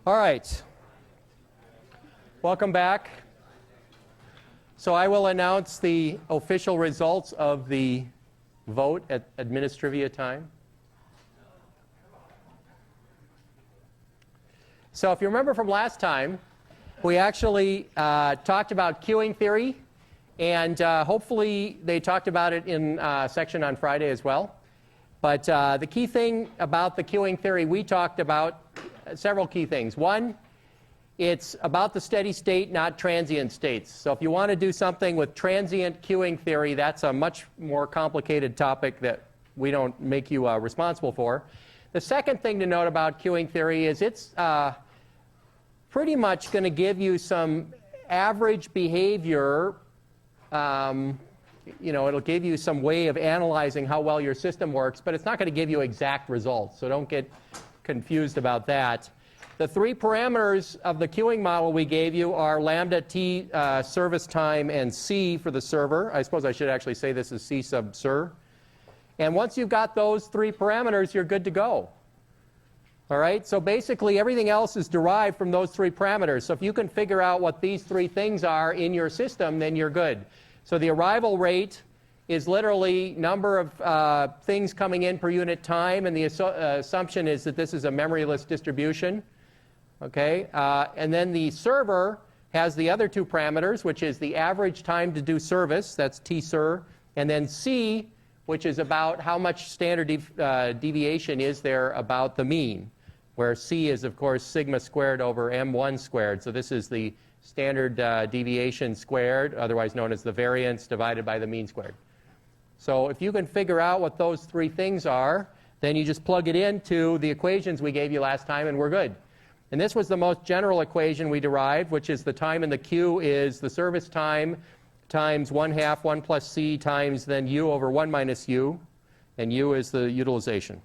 All right. Welcome back. So I will announce the official results of the vote at administrivia time. So if you remember from last time, we actually talked about queuing theory, and hopefully they talked about it in a section on Friday as well. But the key thing about the queuing theory, we talked about several key things. One, it's about the steady state, not transient states. So if you want to do something with transient queuing theory, that's a much more complicated topic that we don't make you responsible for. The second thing to note about queuing theory is it's pretty much going to give you some average behavior. It'll give you some way of analyzing how well your system works, but it's not going to give you exact results. So don't get confused about that. The three parameters of the queuing model we gave you are lambda t service time and c for the server. I suppose I should actually say this is c sub ser. And once you've got those three parameters, you're good to go. All right, so basically everything else is derived from those three parameters. So if you can figure out what these three things are in your system, then you're good. So the arrival rate is literally number of things coming in per unit time, and the assumption is that this is a memoryless distribution. Okay, and then the server has the other two parameters, which is the average time to do service, that's t-ser, and then c, which is about how much standard deviation is there about the mean, where c is, of course, sigma squared over m1 squared. So this is the standard deviation squared, otherwise known as the variance divided by the mean squared. So if you can figure out what those three things are, then you just plug it into the equations we gave you last time, and we're good. And this was the most general equation we derived, which is the time in the queue is the service time times 1/2 1 plus c times then u over 1 minus u, and u is the utilization.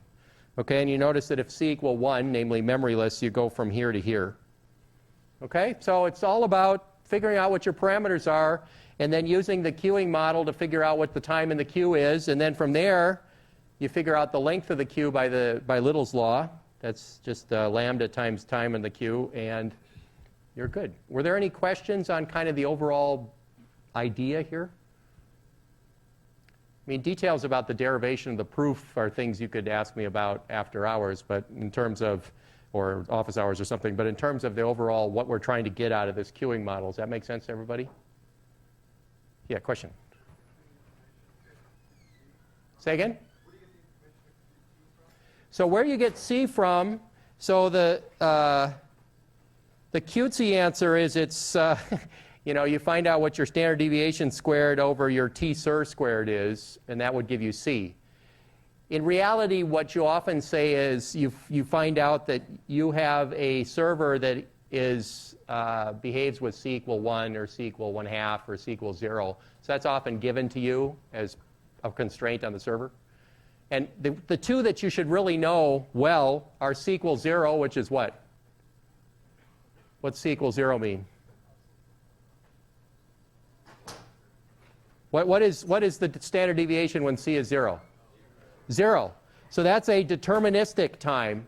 Okay, and you notice that if c equal 1, namely memoryless, you go from here to here. Okay, so it's all about figuring out what your parameters are and then using the queuing model to figure out what the time in the queue is, and then from there you figure out the length of the queue by Little's law. That's just lambda times time in the queue, and you're good. Were there any questions on kind of the overall idea here? I mean, details about the derivation of the proof are things you could ask me about after hours, but in terms of, or office hours or something, but in terms of the overall what we're trying to get out of this queuing model, does that make sense to everybody? Yeah, question. Say again? So where you get c from, so the cutesy answer is it's, you find out what your standard deviation squared over your t-ser squared is, and that would give you c. In reality, what you often say is you find out that you have a server that is behaves with c equal 1 or c equal 1/2 or c equals 0. So that's often given to you as a constraint on the server. And the two that you should really know well are c equals 0, which is what? What's c equals 0 mean? What is the standard deviation when c is 0? 0. So that's a deterministic time.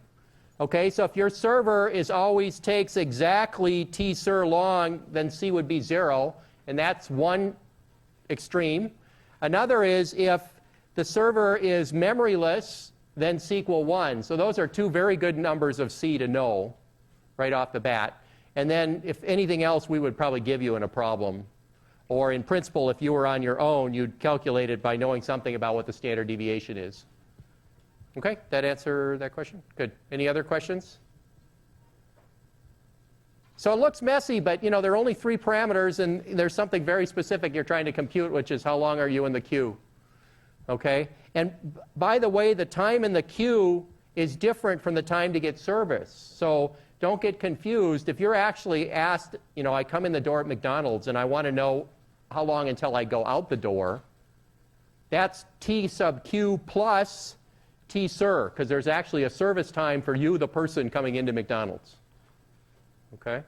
Okay, so if your server always takes exactly t-ser long, then c would be 0, and that's one extreme. Another is if the server is memoryless, then c equal 1. So those are two very good numbers of c to know right off the bat. And then if anything else, we would probably give you in a problem. Or in principle, if you were on your own, you'd calculate it by knowing something about what the standard deviation is. Okay, that answer that question? Good. Any other questions? So it looks messy, but there are only three parameters, and there's something very specific you're trying to compute, which is how long are you in the queue. Okay? And by the way, the time in the queue is different from the time to get service. So don't get confused. If you're actually asked, I come in the door at McDonald's and I want to know how long until I go out the door, that's t sub q plus t-ser, because there's actually a service time for you, the person coming into McDonald's. Okay?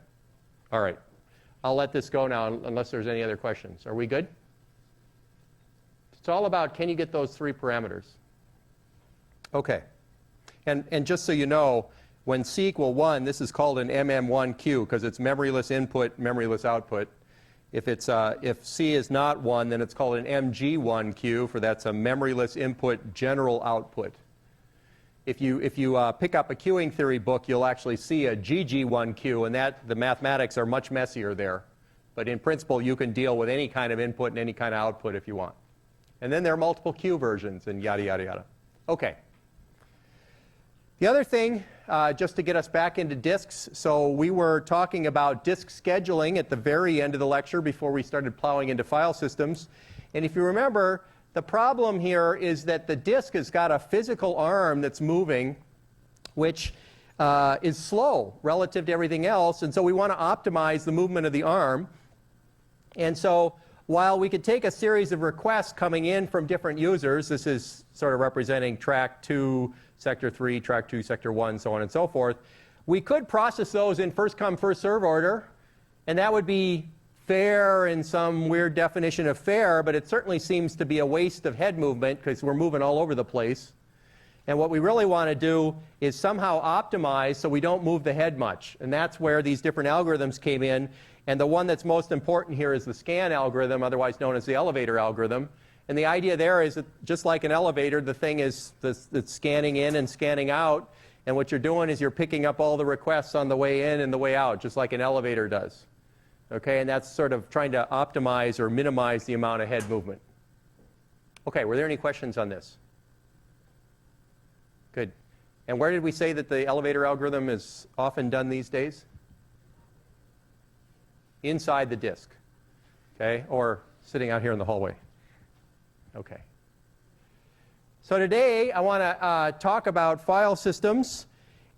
All right. I'll let this go now unless there's any other questions. Are we good? It's all about, can you get those three parameters? Okay. And just so you know, when C equal 1, this is called an MM1 queue because it's memoryless input, memoryless output. If C is not 1, then it's called an MG1 queue, for that's a memoryless input, general output. If you pick up a queuing theory book, you'll actually see a GG1 queue, and the mathematics are much messier there. But in principle, you can deal with any kind of input and any kind of output if you want. And then there are multiple queue versions and yada, yada, yada. OK. The other thing, just to get us back into disks, so we were talking about disk scheduling at the very end of the lecture before we started plowing into file systems. And if you remember, the problem here is that the disk has got a physical arm that's moving, which is slow relative to everything else. And so we want to optimize the movement of the arm. And so while we could take a series of requests coming in from different users, this is sort of representing track 2, sector 3, track 2, sector 1, so on and so forth, we could process those in first come, first serve order. And that would be fair in some weird definition of fair, but it certainly seems to be a waste of head movement because we're moving all over the place. And what we really want to do is somehow optimize so we don't move the head much. And that's where these different algorithms came in. And the one that's most important here is the scan algorithm, otherwise known as the elevator algorithm. And the idea there is that just like an elevator, the thing is it's scanning in and scanning out. And what you're doing is you're picking up all the requests on the way in and the way out, just like an elevator does. Okay, and that's sort of trying to optimize or minimize the amount of head movement. Okay, were there any questions on this? Good. And where did we say that the elevator algorithm is often done these days? Inside the disk, okay, or sitting out here in the hallway. Okay. So today I want to talk about file systems,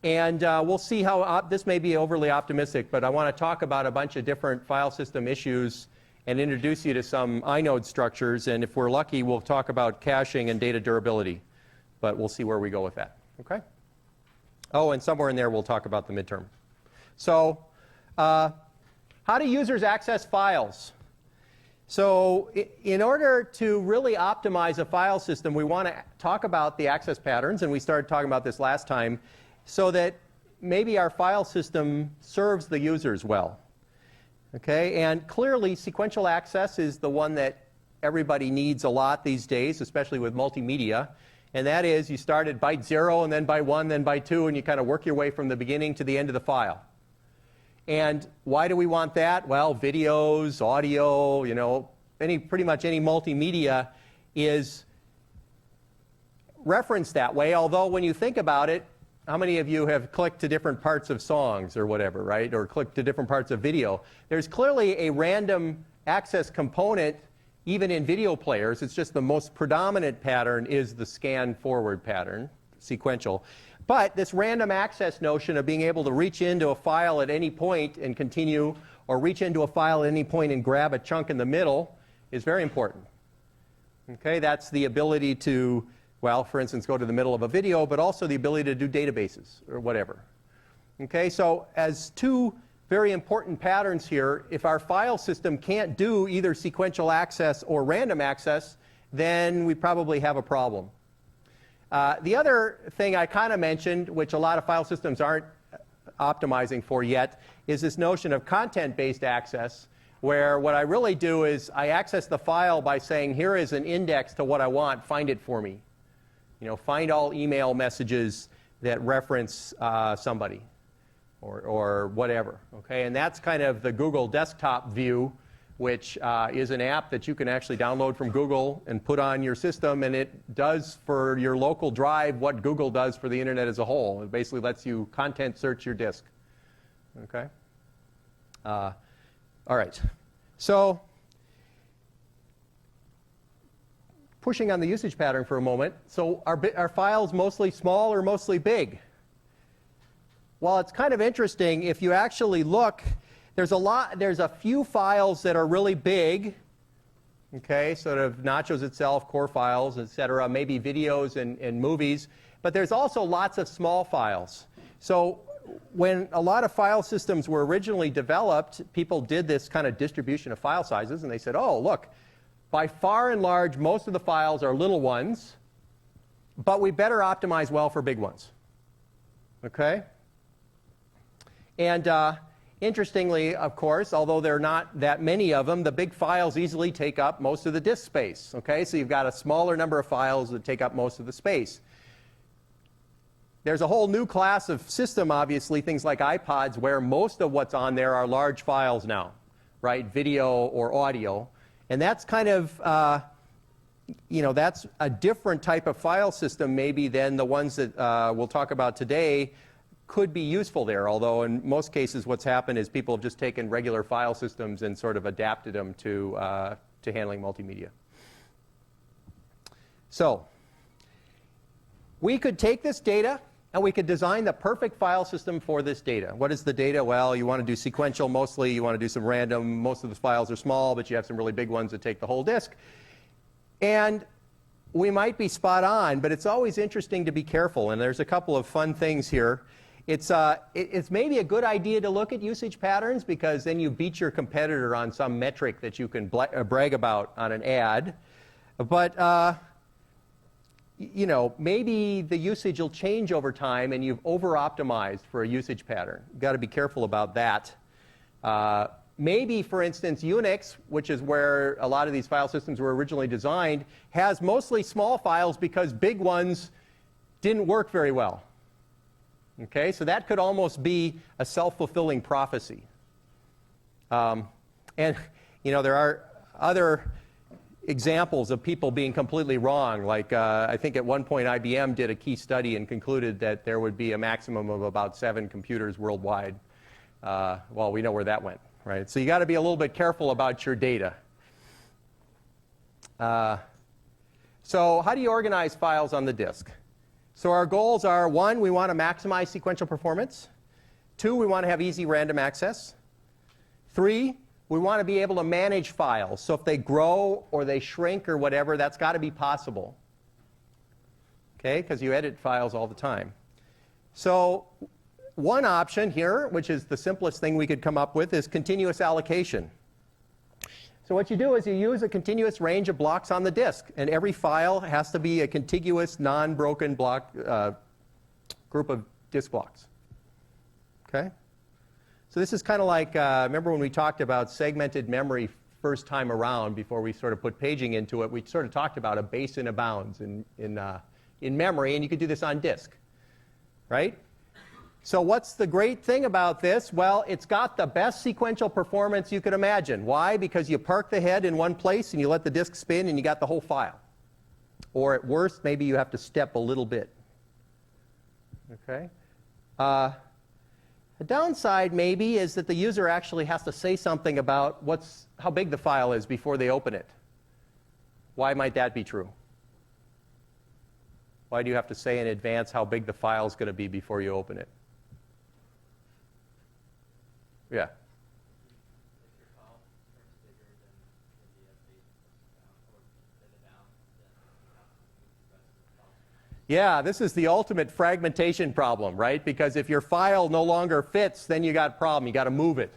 and we'll see how this may be overly optimistic, but I want to talk about a bunch of different file system issues and introduce you to some inode structures, and if we're lucky, we'll talk about caching and data durability, but we'll see where we go with that. Okay? Oh, and somewhere in there we'll talk about the midterm. So how do users access files? So in order to really optimize a file system, we want to talk about the access patterns, and we started talking about this last time, so that maybe our file system serves the users well. Okay? And clearly, sequential access is the one that everybody needs a lot these days, especially with multimedia. And that is, you start at byte 0, and then byte 1, then byte 2, and you kind of work your way from the beginning to the end of the file. And why do we want that? Well, videos, audio, you know, pretty much any multimedia is referenced that way. Although when you think about it, how many of you have clicked to different parts of songs or whatever, right? Or clicked to different parts of video? There's clearly a random access component even in video players. It's just the most predominant pattern is the scan forward pattern, sequential. But this random access notion of being able to reach into a file at any point and continue, or reach into a file at any point and grab a chunk in the middle, is very important. Okay, that's the ability to, well, for instance, go to the middle of a video, but also the ability to do databases or whatever. Okay, so as two very important patterns here, if our file system can't do either sequential access or random access, then we probably have a problem. The other thing I kind of mentioned, which a lot of file systems aren't optimizing for yet, is this notion of content-based access, where what I really do is I access the file by saying, here is an index to what I want, find it for me. You know, find all email messages that reference somebody or whatever. Okay? And that's kind of the Google desktop view, which is an app that you can actually download from Google and put on your system, and it does for your local drive what Google does for the internet as a whole. It basically lets you content search your disk. Okay? All right. So pushing on the usage pattern for a moment. So are files mostly small or mostly big? Well, it's kind of interesting. If you actually look, there's a few files that are really big, okay, sort of Nachos itself, core files, etc., maybe videos and movies, but there's also lots of small files. So when a lot of file systems were originally developed, people did this kind of distribution of file sizes, and they said, oh, look, by far and large, most of the files are little ones, but we better optimize well for big ones. Okay? And interestingly, of course, although there are not that many of them, the big files easily take up most of the disk space. Okay, so you've got a smaller number of files that take up most of the space. There's a whole new class of system, obviously, things like iPods, where most of what's on there are large files now, right? Video or audio. And that's kind of, that's a different type of file system maybe than the ones that we'll talk about today could be useful there. Although in most cases what's happened is people have just taken regular file systems and sort of adapted them to handling multimedia. So we could take this data and we could design the perfect file system for this data. What is the data? Well, you want to do sequential mostly. You want to do some random. Most of the files are small, but you have some really big ones that take the whole disk. And we might be spot on, but it's always interesting to be careful. And there's a couple of fun things here. It's maybe a good idea to look at usage patterns, because then you beat your competitor on some metric that you can brag about on an ad. But maybe the usage will change over time and you've over-optimized for a usage pattern. You've got to be careful about that. Maybe, for instance, Unix, which is where a lot of these file systems were originally designed, has mostly small files because big ones didn't work very well. Okay, so that could almost be a self-fulfilling prophecy. And there are other examples of people being completely wrong. Like I think at one point IBM did a key study and concluded that there would be a maximum of about 7 computers worldwide. Well, we know where that went, right? So you got to be a little bit careful about your data. So how do you organize files on the disk? So our goals are, 1, we want to maximize sequential performance. 2, we want to have easy random access. 3, we want to be able to manage files. So if they grow or they shrink or whatever, that's got to be possible. Okay, because you edit files all the time. So one option here, which is the simplest thing we could come up with, is continuous allocation. So what you do is you use a continuous range of blocks on the disk, and every file has to be a contiguous, non-broken block group of disk blocks. Okay? So this is kind of like, remember when we talked about segmented memory first time around, before we sort of put paging into it, we sort of talked about a base and a bounds in memory, and you could do this on disk, right? So what's the great thing about this? Well, it's got the best sequential performance you could imagine. Why? Because you park the head in one place and you let the disk spin and you got the whole file. Or at worst, maybe you have to step a little bit. Okay? The downside maybe is that the user actually has to say something about how big the file is before they open it. Why might that be true? Why do you have to say in advance how big the file is going to be before you open it? Yeah. Yeah, this is the ultimate fragmentation problem, right? Because if your file no longer fits, then you got a problem. You got to move it.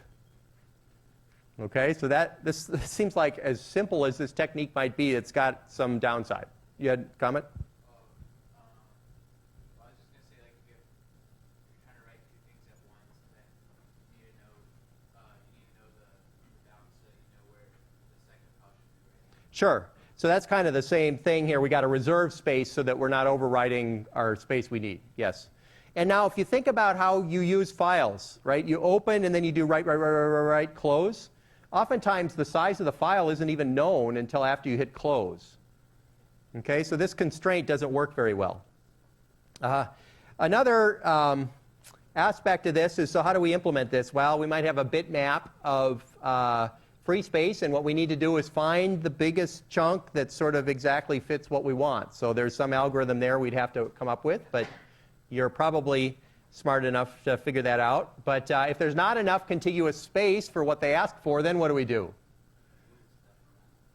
Okay, so this seems like, as simple as this technique might be, it's got some downside. You had a comment? Sure. So that's kind of the same thing here. We got to reserve space so that we're not overwriting our space we need. Yes. And now if you think about how you use files, right? You open and then you do write, close. Oftentimes the size of the file isn't even known until after you hit close. Okay, so this constraint doesn't work very well. Another aspect of this is, so how do we implement this? Well, we might have a bitmap of free space, and what we need to do is find the biggest chunk that sort of exactly fits what we want. So there's some algorithm there we'd have to come up with, but you're probably smart enough to figure that out. But if there's not enough contiguous space for what they ask for, then what do?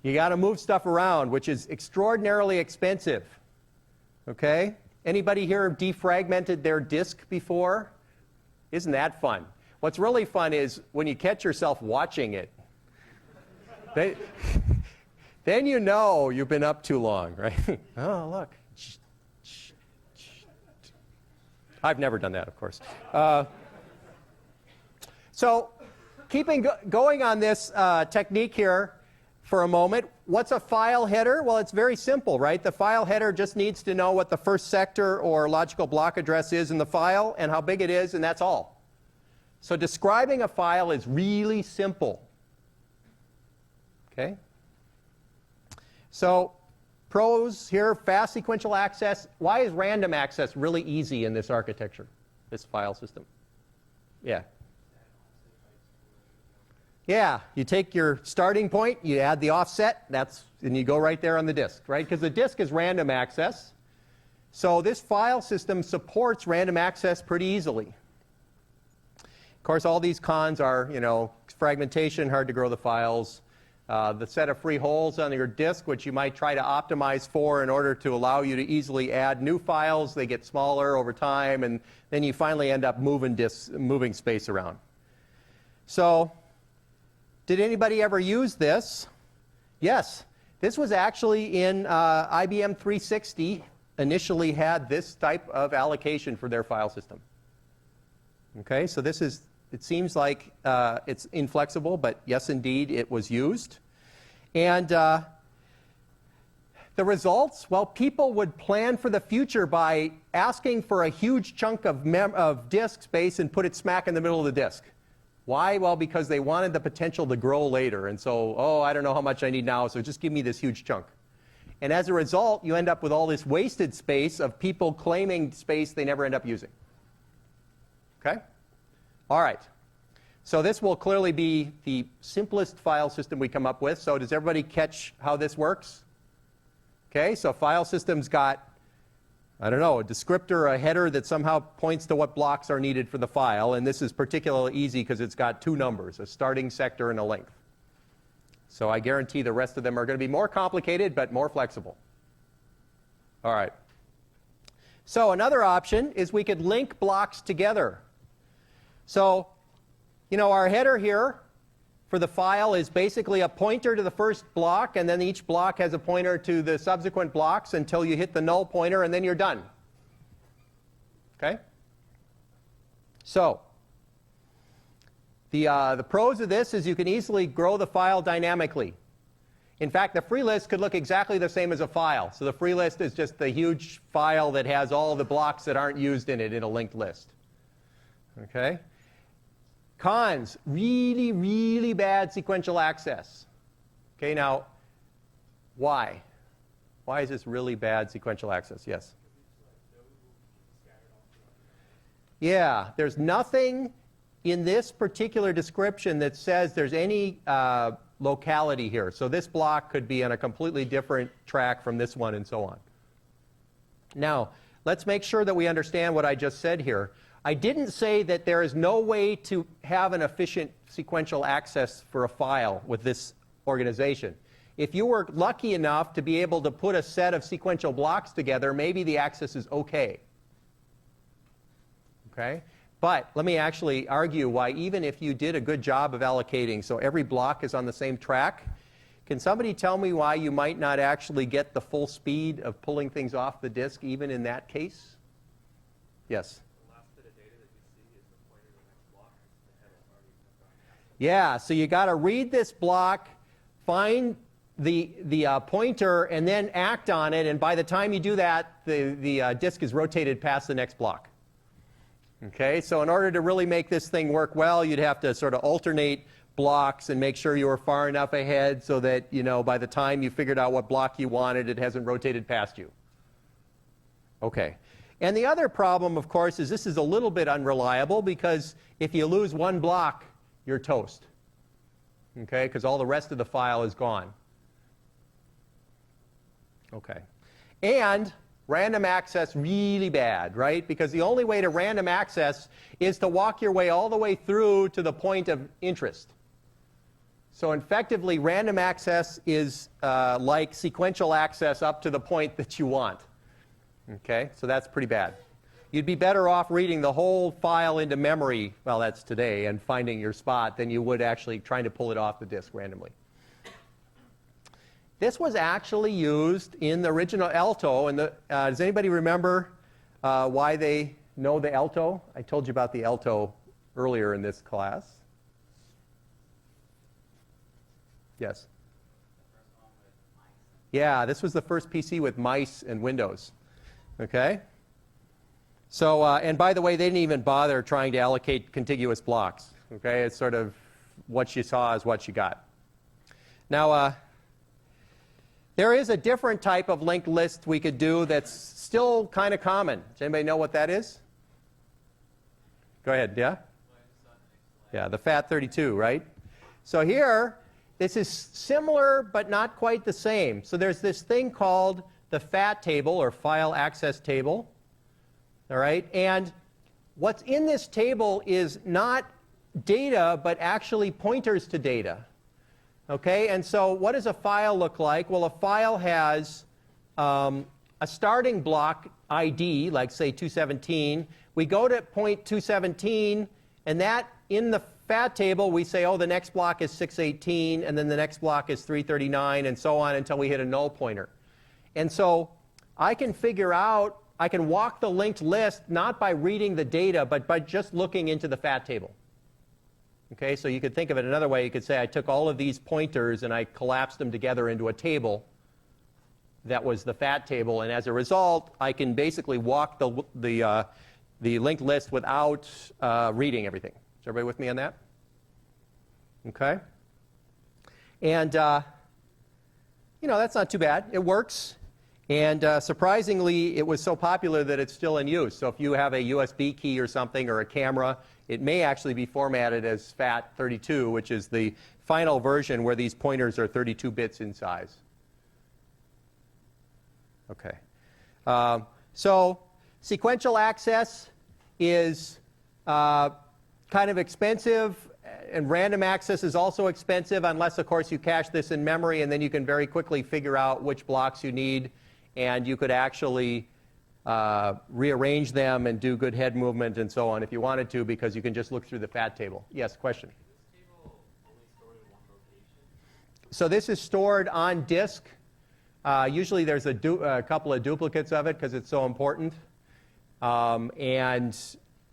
You got to move stuff around, which is extraordinarily expensive. Okay? Anybody here defragmented their disk before? Isn't that fun? What's really fun is when you catch yourself watching it. Then you know you've been up too long, right? Oh, look. I've never done that, of course. So going on this technique here for a moment, what's a file header? Well, it's very simple, right? The file header just needs to know what the first sector or logical block address is in the file and how big it is, and that's all. So describing a file is really simple. Okay? So pros here, fast sequential access. Why is random access really easy in this architecture, this file system? Yeah. Yeah, you take your starting point, you add the offset, and you go right there on the disk, right? Because the disk is random access. So this file system supports random access pretty easily. Of course, all these cons are, fragmentation, hard to grow the files, the set of free holes on your disk, which you might try to optimize for in order to allow you to easily add new files. They get smaller over time, and then you finally end up moving space around. So, did anybody ever use this? Yes. This was actually in IBM 360, initially had this type of allocation for their file system. Okay, so it seems like it's inflexible, but yes, indeed, it was used. And the results, well, people would plan for the future by asking for a huge chunk of disk space and put it smack in the middle of the disk. Why? Well, because they wanted the potential to grow later. And so, I don't know how much I need now, so just give me this huge chunk. And as a result, you end up with all this wasted space of people claiming space they never end up using. Okay? All right. So this will clearly be the simplest file system we come up with. So does everybody catch how this works? Okay, so file system's got, a descriptor, a header that somehow points to what blocks are needed for the file. And this is particularly easy because it's got two numbers, a starting sector and a length. So I guarantee the rest of them are going to be more complicated but more flexible. All right. So another option is we could link blocks together. So, our header here for the file is basically a pointer to the first block, and then each block has a pointer to the subsequent blocks until you hit the null pointer, and then you're done. Okay? So, the pros of this is you can easily grow the file dynamically. In fact, the free list could look exactly the same as a file. So the free list is just the huge file that has all the blocks that aren't used in it in a linked list. Okay? Cons, really, really bad sequential access. Okay, now, why? Why is this really bad sequential access? Yes? Yeah, there's nothing in this particular description that says there's any locality here. So this block could be on a completely different track from this one and so on. Now, let's make sure that we understand what I just said here. I didn't say that there is no way to have an efficient sequential access for a file with this organization. If you were lucky enough to be able to put a set of sequential blocks together, maybe the access is okay. Okay? But let me actually argue why even if you did a good job of allocating, so every block is on the same track, can somebody tell me why you might not actually get the full speed of pulling things off the disk even in that case? Yes? Yeah, so you got to read this block, find the pointer, and then act on it. And by the time you do that, the disk is rotated past the next block. Okay, so in order to really make this thing work well, you'd have to sort of alternate blocks and make sure you were far enough ahead so that, by the time you figured out what block you wanted, it hasn't rotated past you. Okay. And the other problem, of course, is this is a little bit unreliable because if you lose one block, you're toast, okay, because all the rest of the file is gone. Okay. And random access, really bad, right? Because the only way to random access is to walk your way all the way through to the point of interest. So effectively, random access is like sequential access up to the point that you want. Okay, so that's pretty bad. You'd be better off reading the whole file into memory, well, that's today, and finding your spot than you would actually trying to pull it off the disk randomly. This was actually used in the original Alto. And does anybody remember why they know the Alto? I told you about the Alto earlier in this class. Yes. Yeah, this was the first PC with mice and Windows. Okay? So, and by the way, they didn't even bother trying to allocate contiguous blocks. Okay? It's sort of what you saw is what you got. Now, there is a different type of linked list we could do that's still kind of common. Does anybody know what that is? Go ahead, yeah? Yeah, the FAT32, right? So here, this is similar but not quite the same. So there's this thing called the FAT table or file access table. All right? And what's in this table is not data but actually pointers to data. Okay? And so what does a file look like? Well, a file has a starting block ID, like say 217. We go to point 217, and that in the FAT table, we say, oh, the next block is 618, and then the next block is 339, and so on until we hit a null pointer. And so I can figure out, I can walk the linked list not by reading the data, but by just looking into the FAT table. Okay, so you could think of it another way. You could say I took all of these pointers and I collapsed them together into a table that was the FAT table, and as a result, I can basically walk the linked list without reading everything. Is everybody with me on that? Okay. And, you know, that's not too bad. It works. And surprisingly, it was so popular that it's still in use. So if you have a USB key or something or a camera, it may actually be formatted as FAT32, which is the final version where these pointers are 32 bits in size. Okay. So sequential access is kind of expensive, and random access is also expensive unless, of course, you cache this in memory, and then you can very quickly figure out which blocks you need, and you could actually rearrange them and do good head movement and so on if you wanted to, because you can just look through the FAT table. Yes, question? Is this table only stored in one location? So this is stored on disk. Usually there's a couple of duplicates of it because it's so important. And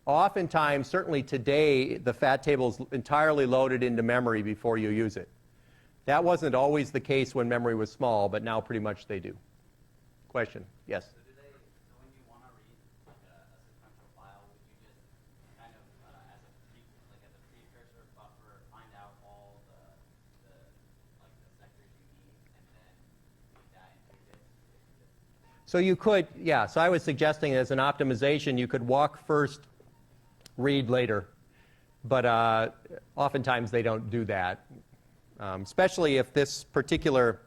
oftentimes, certainly today, the FAT table is entirely loaded into memory before you use it. That wasn't always the case when memory was small, but now pretty much they do. Question? Yes? So when you want to read like a sequential file, would you just kind of, as a precursor buffer, find out all the sectors you need, and then read that into disk? So you could, yeah. So I was suggesting as an optimization, you could walk first, read later. But oftentimes they don't do that, especially if this particular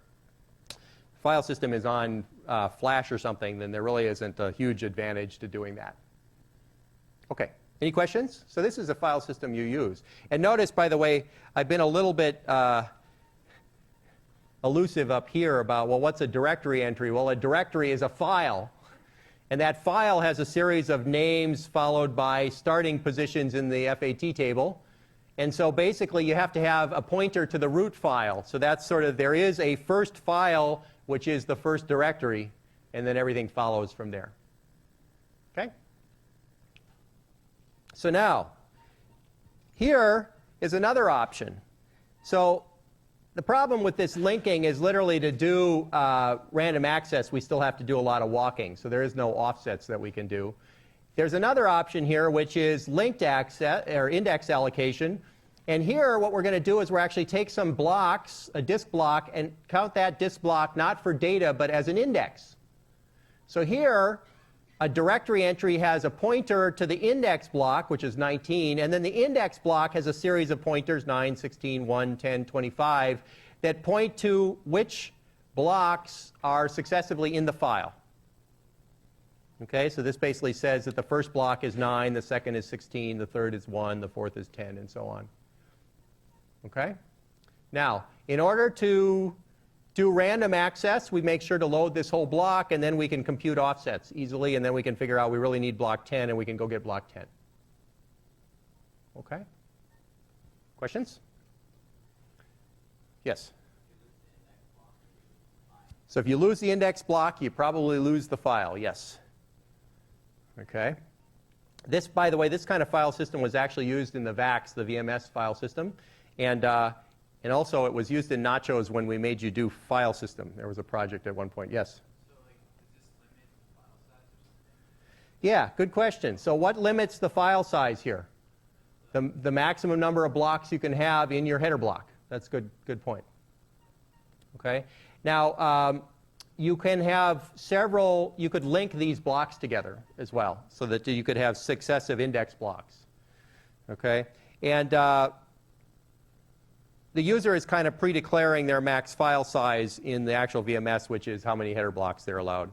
file system is on Flash or something, then there really isn't a huge advantage to doing that. Okay, any questions? So this is a file system you use. And notice, by the way, I've been a little bit elusive up here about, well, what's a directory entry? Well, a directory is a file. And that file has a series of names followed by starting positions in the FAT table. And so basically you have to have a pointer to the root file. So that's sort of, there is a first file, which is the first directory, and then everything follows from there. Okay? So now, here is another option. So the problem with this linking is literally to do random access, we still have to do a lot of walking. So there is no offsets that we can do. There's another option here, which is linked access or index allocation. And here, what we're going to do is we're actually take some blocks, a disk block, and count that disk block not for data, but as an index. So here, a directory entry has a pointer to the index block, which is 19, and then the index block has a series of pointers, 9, 16, 1, 10, 25, that point to which blocks are successively in the file. Okay, so this basically says that the first block is 9, the second is 16, the third is 1, the fourth is 10, and so on. Okay? Now, in order to do random access, we make sure to load this whole block, and then we can compute offsets easily, and then we can figure out we really need block 10, and we can go get block 10. Okay? Questions? Yes? So if you lose the index block, you probably lose the file, yes. Okay? This, by the way, this kind of file system was actually used in the VAX, the VMS file system. And And also, it was used in nachos when we made you do file system. There was a project at one point. Yes? So, like, does this limit file size or something? Yeah, good question. So what limits the file size here? The maximum number of blocks you can have in your header block. That's good point. Okay? Now, you can have several, you could link these blocks together as well so that you could have successive index blocks. Okay? And the user is kind of pre-declaring their max file size in the actual VMS, which is how many header blocks they're allowed.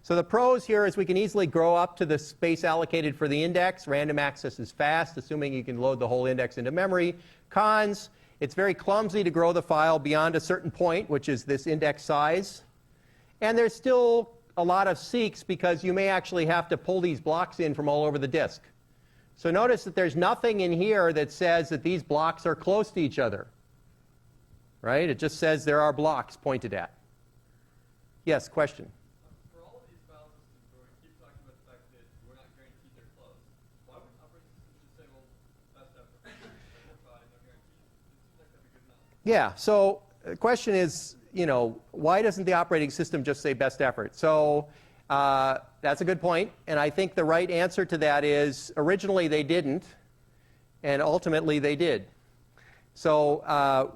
So the pros here is we can easily grow up to the space allocated for the index. Random access is fast, assuming you can load the whole index into memory. Cons, it's very clumsy to grow the file beyond a certain point, which is this index size. And there's still a lot of seeks because you may actually have to pull these blocks in from all over the disk. So notice that there's nothing in here that says that these blocks are close to each other. Right? It just says there are blocks pointed at. Yes, question? For all of these file systems where we keep talking about the fact that we're not guaranteed they're close, why would operating systems just say, well, best effort, we're fine, no guarantees? It seems like that'd be good enough. Yeah, so the question is, why doesn't the operating system just say best effort? So that's a good point, and I think the right answer to that is originally they didn't, and ultimately they did. So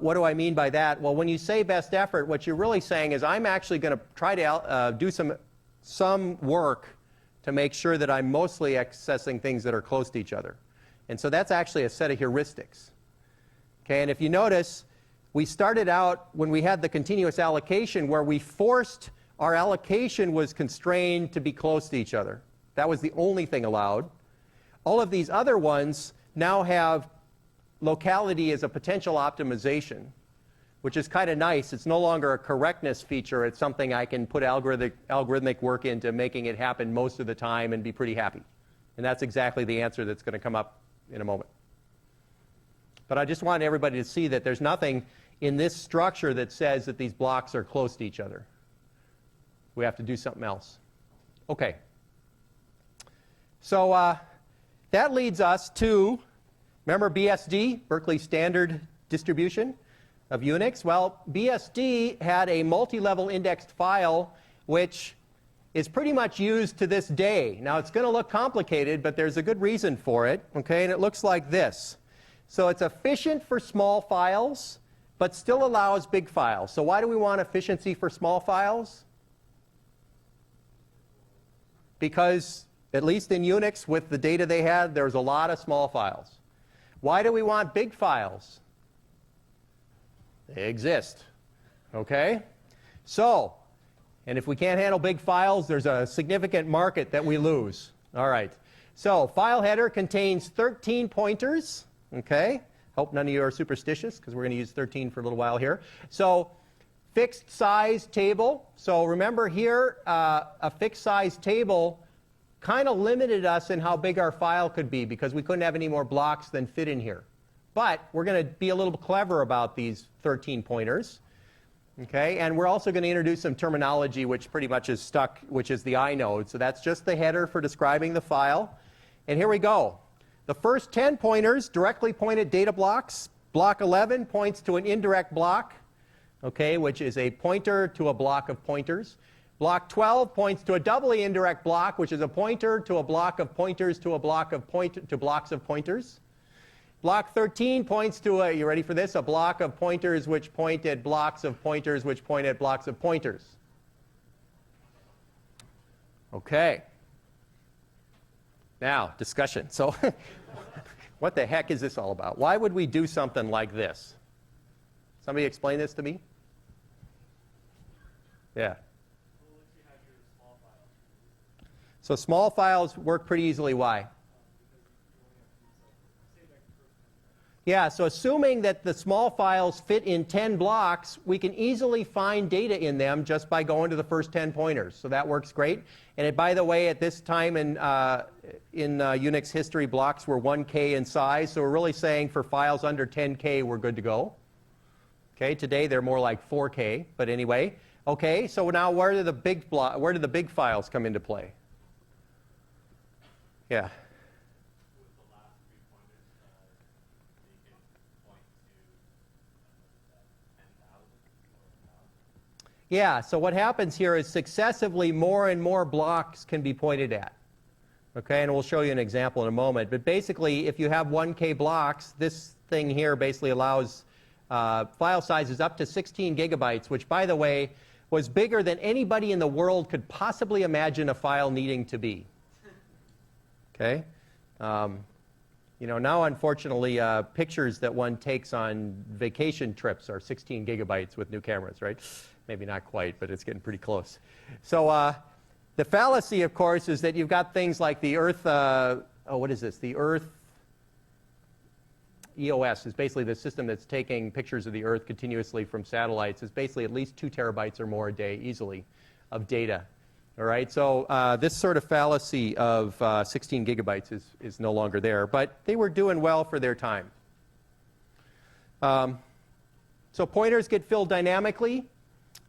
what do I mean by that? Well, when you say best effort, what you're really saying is I'm actually going to try to do some work to make sure that I'm mostly accessing things that are close to each other. And so that's actually a set of heuristics. Okay, and if you notice, we started out when we had the continuous allocation where we forced our allocation was constrained to be close to each other. That was the only thing allowed. All of these other ones now have locality as a potential optimization, which is kind of nice. It's no longer a correctness feature. It's something I can put algorithmic work into making it happen most of the time and be pretty happy. And that's exactly the answer that's going to come up in a moment. But I just want everybody to see that there's nothing in this structure that says that these blocks are close to each other. We have to do something else. Okay. So that leads us to, remember BSD, Berkeley Standard Distribution of Unix? Well, BSD had a multi-level indexed file which is pretty much used to this day. Now, it's going to look complicated, but there's a good reason for it. Okay, and it looks like this. So it's efficient for small files, but still allows big files. So why do we want efficiency for small files? Because, at least in Unix, with the data they had, there's a lot of small files. Why do we want big files? They exist. Okay? So, and if we can't handle big files, there's a significant market that we lose. All right. So, file header contains 13 pointers. Okay? Hope none of you are superstitious, because we're going to use 13 for a little while here. So, fixed size table. So remember here, a fixed size table kind of limited us in how big our file could be because we couldn't have any more blocks than fit in here. But we're going to be a little clever about these 13 pointers. Okay, and we're also going to introduce some terminology which pretty much is stuck, which is the inode. So that's just the header for describing the file. And here we go. The first 10 pointers directly point at data blocks. Block 11 points to an indirect block, okay, which is a pointer to a block of pointers. Block 12 points to a doubly indirect block, which is a pointer to a block of pointers to a block of blocks of pointers. Block 13 points to a, you ready for this? A block of pointers which point at blocks of pointers which point at blocks of pointers. Okay. Now, discussion. So, what the heck is this all about? Why would we do something like this? Somebody explain this to me? Yeah. So small files work pretty easily. Why? Yeah, so assuming that the small files fit in 10 blocks, we can easily find data in them just by going to the first 10 pointers. So that works great. And by the way, at this time in Unix history, blocks were 1K in size. So we're really saying for files under 10K, we're good to go. Okay, today they're more like 4K, but anyway. Okay, so now where do the big files come into play? Yeah. With the last 3 pointers, they can point to Yeah, so what happens here is successively more and more blocks can be pointed at. Okay, and we'll show you an example in a moment. But basically, if you have 1K blocks, this thing here basically allows file sizes up to 16 gigabytes, which, by the way, was bigger than anybody in the world could possibly imagine a file needing to be. Okay? You know, now, unfortunately, pictures that one takes on vacation trips are 16 gigabytes with new cameras, right? Maybe not quite, but it's getting pretty close. So the fallacy, of course, is that you've got things like the Earth, what is this? The Earth EOS is basically the system that's taking pictures of the Earth continuously from satellites. It's basically at least 2 terabytes or more a day easily of data. All right, so this sort of fallacy of 16 gigabytes is no longer there, but they were doing well for their time. So pointers get filled dynamically.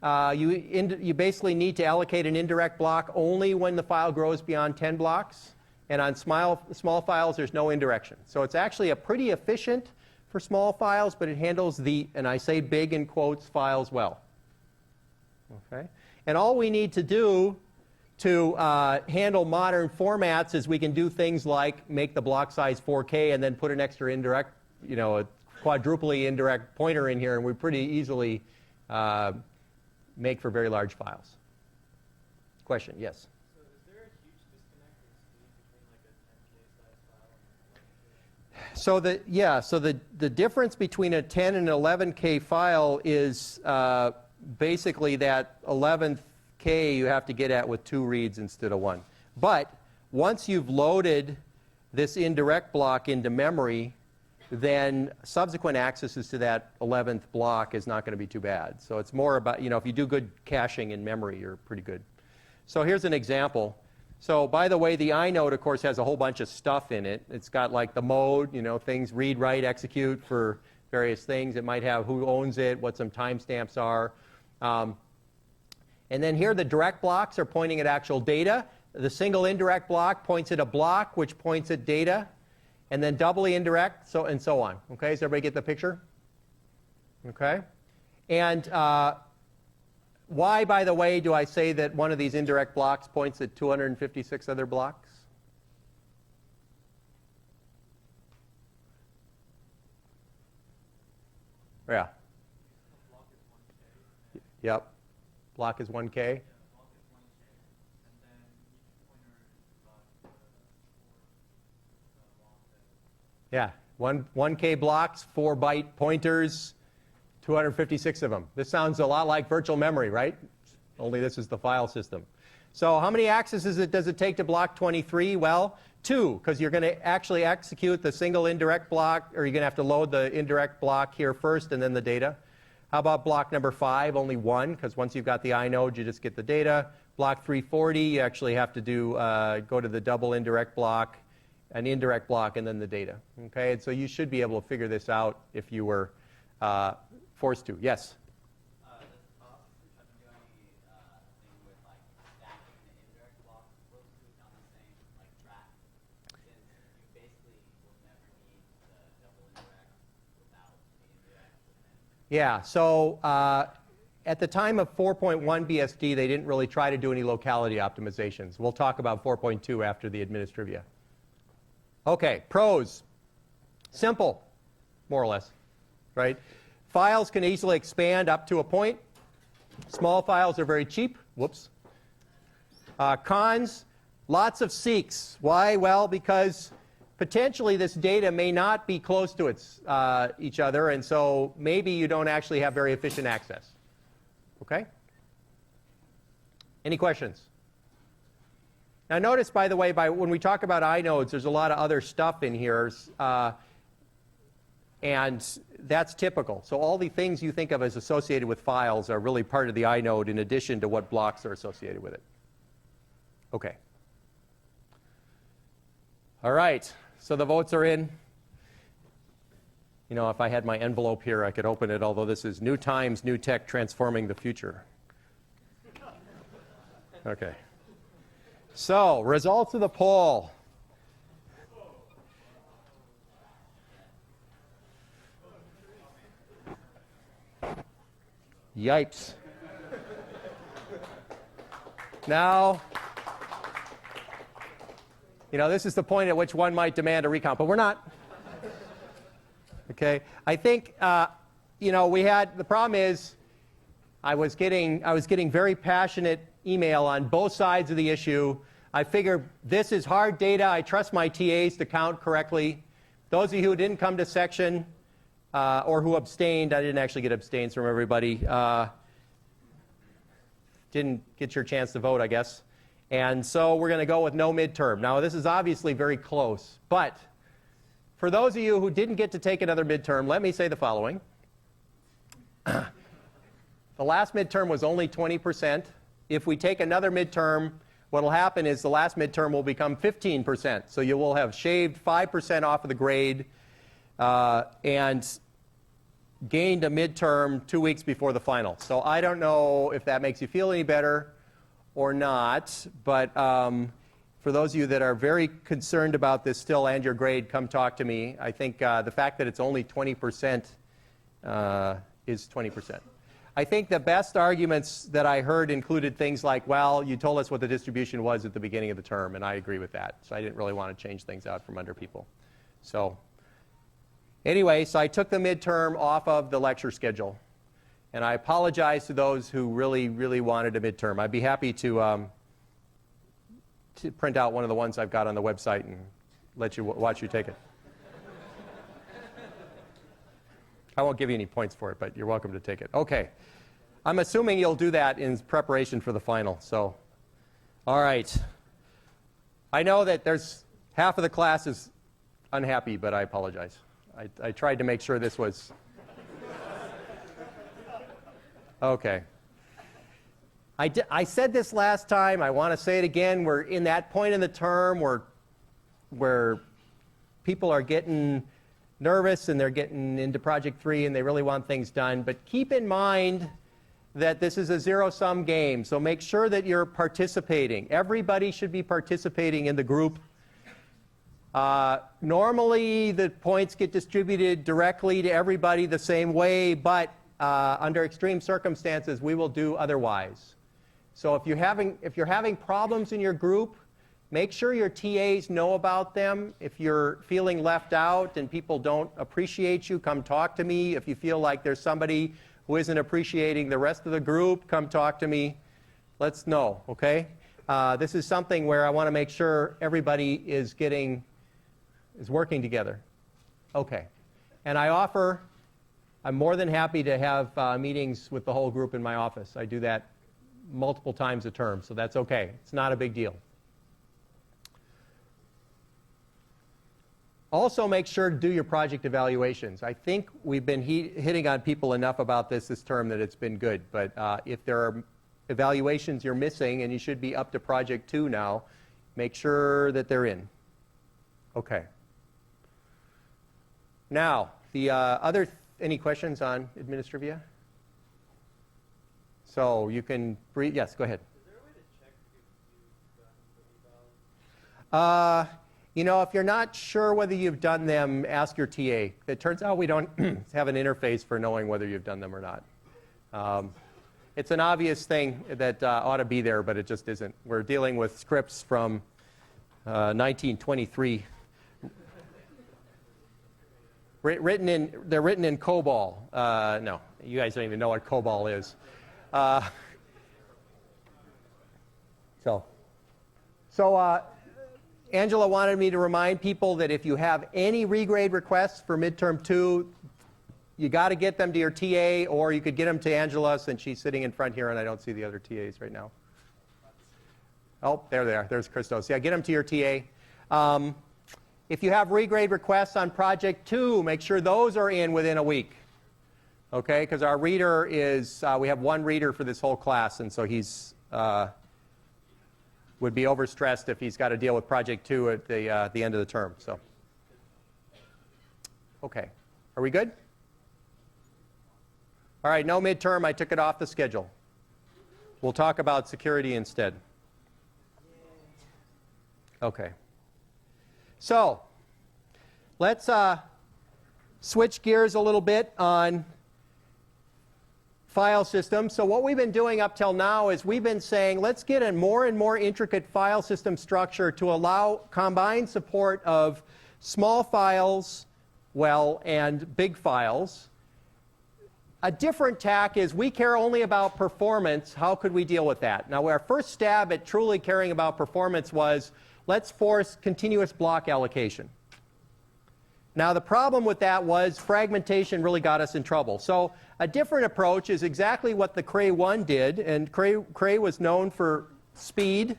You basically need to allocate an indirect block only when the file grows beyond 10 blocks. And on small files, there's no indirection. So it's actually a pretty efficient for small files, but it handles the, and I say big in quotes, files well. Okay? And all we need to do to handle modern formats is we can do things like make the block size 4K and then put an extra indirect, you know, a quadruply indirect pointer in here, and we pretty easily make for very large files. Question? Yes? So is there a huge disconnect in speed between like a 10K size file and an 11K? So the difference between a 10 and an 11K file is basically that 11th K you have to get at with 2 reads instead of 1. But once you've loaded this indirect block into memory, then subsequent accesses to that 11th block is not going to be too bad. So it's more about, you know, if you do good caching in memory, you're pretty good. So here's an example. So by the way, the inode, of course, has a whole bunch of stuff in it. It's got like the mode, you know, things read, write, execute for various things. It might have who owns it, what some timestamps are. And then here the direct blocks are pointing at actual data. The single indirect block points at a block, which points at data. And then doubly indirect, so and so on. Okay, does everybody get the picture? Okay. And why, by the way, do I say that one of these indirect blocks points at 256 other blocks? Yeah. Block is 1K. Yep. Block is 1K. Yeah, block is 1K. And then each pointer is about 4 long. Yeah. 1K blocks, 4-byte pointers, 256 of them. This sounds a lot like virtual memory, right? Only this is the file system. So how many accesses does it take to block 23? Well, 2, because you're going to actually execute the single indirect block, or you're going to have to load the indirect block here first and then the data. How about block number 5? Only 1, because once you've got the inode, you just get the data. Block 340, you actually have to do go to the double indirect block, an indirect block, and then the data. Okay, and so you should be able to figure this out if you were forced to. Yes? Does the file system try to do any thing with like stacking the indirect blocks close to on the same like track? Since you basically will never need the double indirect without the indirect. Yeah, so at the time of 4.1 BSD, they didn't really try to do any locality optimizations. We'll talk about 4.2 after the administrivia. Okay, pros. Simple, more or less, right? Files can easily expand up to a point. Small files are very cheap. Whoops. Cons, lots of seeks. Why? Well, because potentially this data may not be close to each other, and so maybe you don't actually have very efficient access. Okay? Any questions? Now notice, by the way, when we talk about inodes, there's a lot of other stuff in here, and that's typical. So all the things you think of as associated with files are really part of the inode in addition to what blocks are associated with it. Okay. All right, so the votes are in. You know, if I had my envelope here, I could open it, although this is New Times, New Tech, Transforming the Future. Okay. So, results of the poll. Yipes. Now, this is the point at which one might demand a recount, but we're not. Okay, I think, the problem is I was getting very passionate email on both sides of the issue. I figure this is hard data. I trust my TAs to count correctly. Those of you who didn't come to section or who abstained, I didn't actually get abstains from everybody. Didn't get your chance to vote, I guess. And so we're going to go with no midterm. Now, this is obviously very close, but for those of you who didn't get to take another midterm, let me say the following. The last midterm was only 20%. If we take another midterm, what will happen is the last midterm will become 15%. So you will have shaved 5% off of the grade and gained a midterm 2 weeks before the final. So I don't know if that makes you feel any better or not, but for those of you that are very concerned about this still and your grade, come talk to me. I think the fact that it's only 20% is 20%. I think the best arguments that I heard included things like, well, you told us what the distribution was at the beginning of the term, and I agree with that. So I didn't really want to change things out from under people. So anyway, so I took the midterm off of the lecture schedule. And I apologize to those who really, really wanted a midterm. I'd be happy to print out one of the ones I've got on the website and let you watch you take it. I won't give you any points for it, but you're welcome to take it. Okay. I'm assuming you'll do that in preparation for the final. So, all right. I know that there's half of the class is unhappy, but I apologize. I tried to make sure this was... Okay. I said this last time. I want to say it again. We're in that point in the term where people are getting nervous and they're getting into Project 3 and they really want things done. But keep in mind that this is a zero-sum game, so make sure that you're participating. Everybody should be participating in the group. Normally, the points get distributed directly to everybody the same way, but under extreme circumstances, we will do otherwise. So if you're having problems in your group, make sure your TAs know about them. If you're feeling left out and people don't appreciate you, come talk to me. If you feel like there's somebody who isn't appreciating the rest of the group, come talk to me. Let's know, okay? This is something where I want to make sure everybody is working together. Okay. And I'm more than happy to have meetings with the whole group in my office. I do that multiple times a term, so that's okay. It's not a big deal. Also, make sure to do your project evaluations. I think we've been hitting on people enough about this term that it's been good. But if there are evaluations you're missing, and you should be up to Project 2 now, make sure that they're in. Okay. Now, the any questions on Administrivia? So you can breathe. Yes, go ahead. Is there a way to check if you've done the evals? If you're not sure whether you've done them, ask your TA. It turns out we don't have an interface for knowing whether you've done them or not. It's an obvious thing that ought to be there, but it just isn't. We're dealing with scripts from 1923. They're written in COBOL. No, you guys don't even know what COBOL is. So Angela wanted me to remind people that if you have any regrade requests for midterm 2, you got to get them to your TA, or you could get them to Angela since she's sitting in front here and I don't see the other TAs right now. Oh, there they are. There's Christos. Yeah, get them to your TA. If you have regrade requests on Project 2, make sure those are in within a week. Okay, because our reader is, we have one reader for this whole class, and so he's would be overstressed if he's got to deal with Project 2 at the end of the term. So, okay, are we good? All right, no midterm. I took it off the schedule. We'll talk about security instead. Okay. So, let's switch gears a little bit on file system. So what we've been doing up till now is we've been saying, let's get a more and more intricate file system structure to allow combined support of small files, well, and big files. A different tack is we care only about performance. How could we deal with that? Now, our first stab at truly caring about performance was, let's force continuous block allocation. Now, the problem with that was fragmentation really got us in trouble. So a different approach is exactly what the Cray 1 did. And Cray was known for speed.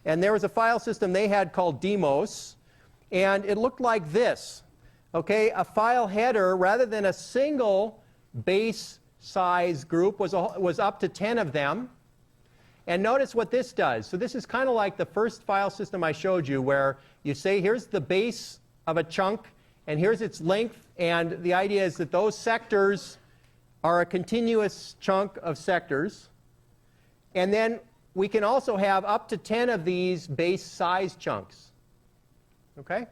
And there was a file system they had called Demos. And it looked like this. Okay, a file header, rather than a single base size group, was up to 10 of them. And notice what this does. So this is kind of like the first file system I showed you, where you say, here's the base of a chunk, and here's its length. And the idea is that those sectors are a continuous chunk of sectors. And then we can also have up to 10 of these base size chunks. Okay?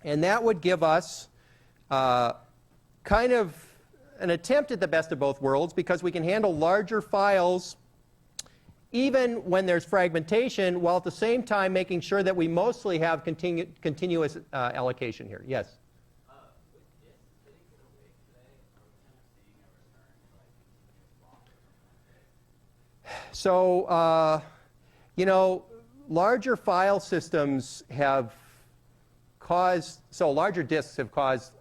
And that would give us kind of an attempt at the best of both worlds, because we can handle larger files even when there's fragmentation, while at the same time making sure that we mostly have continuous allocation here. Yes? With disk sitting so big today, are we kind of seeing a return to like continuous blocks? So, you know, larger file systems have larger disks have caused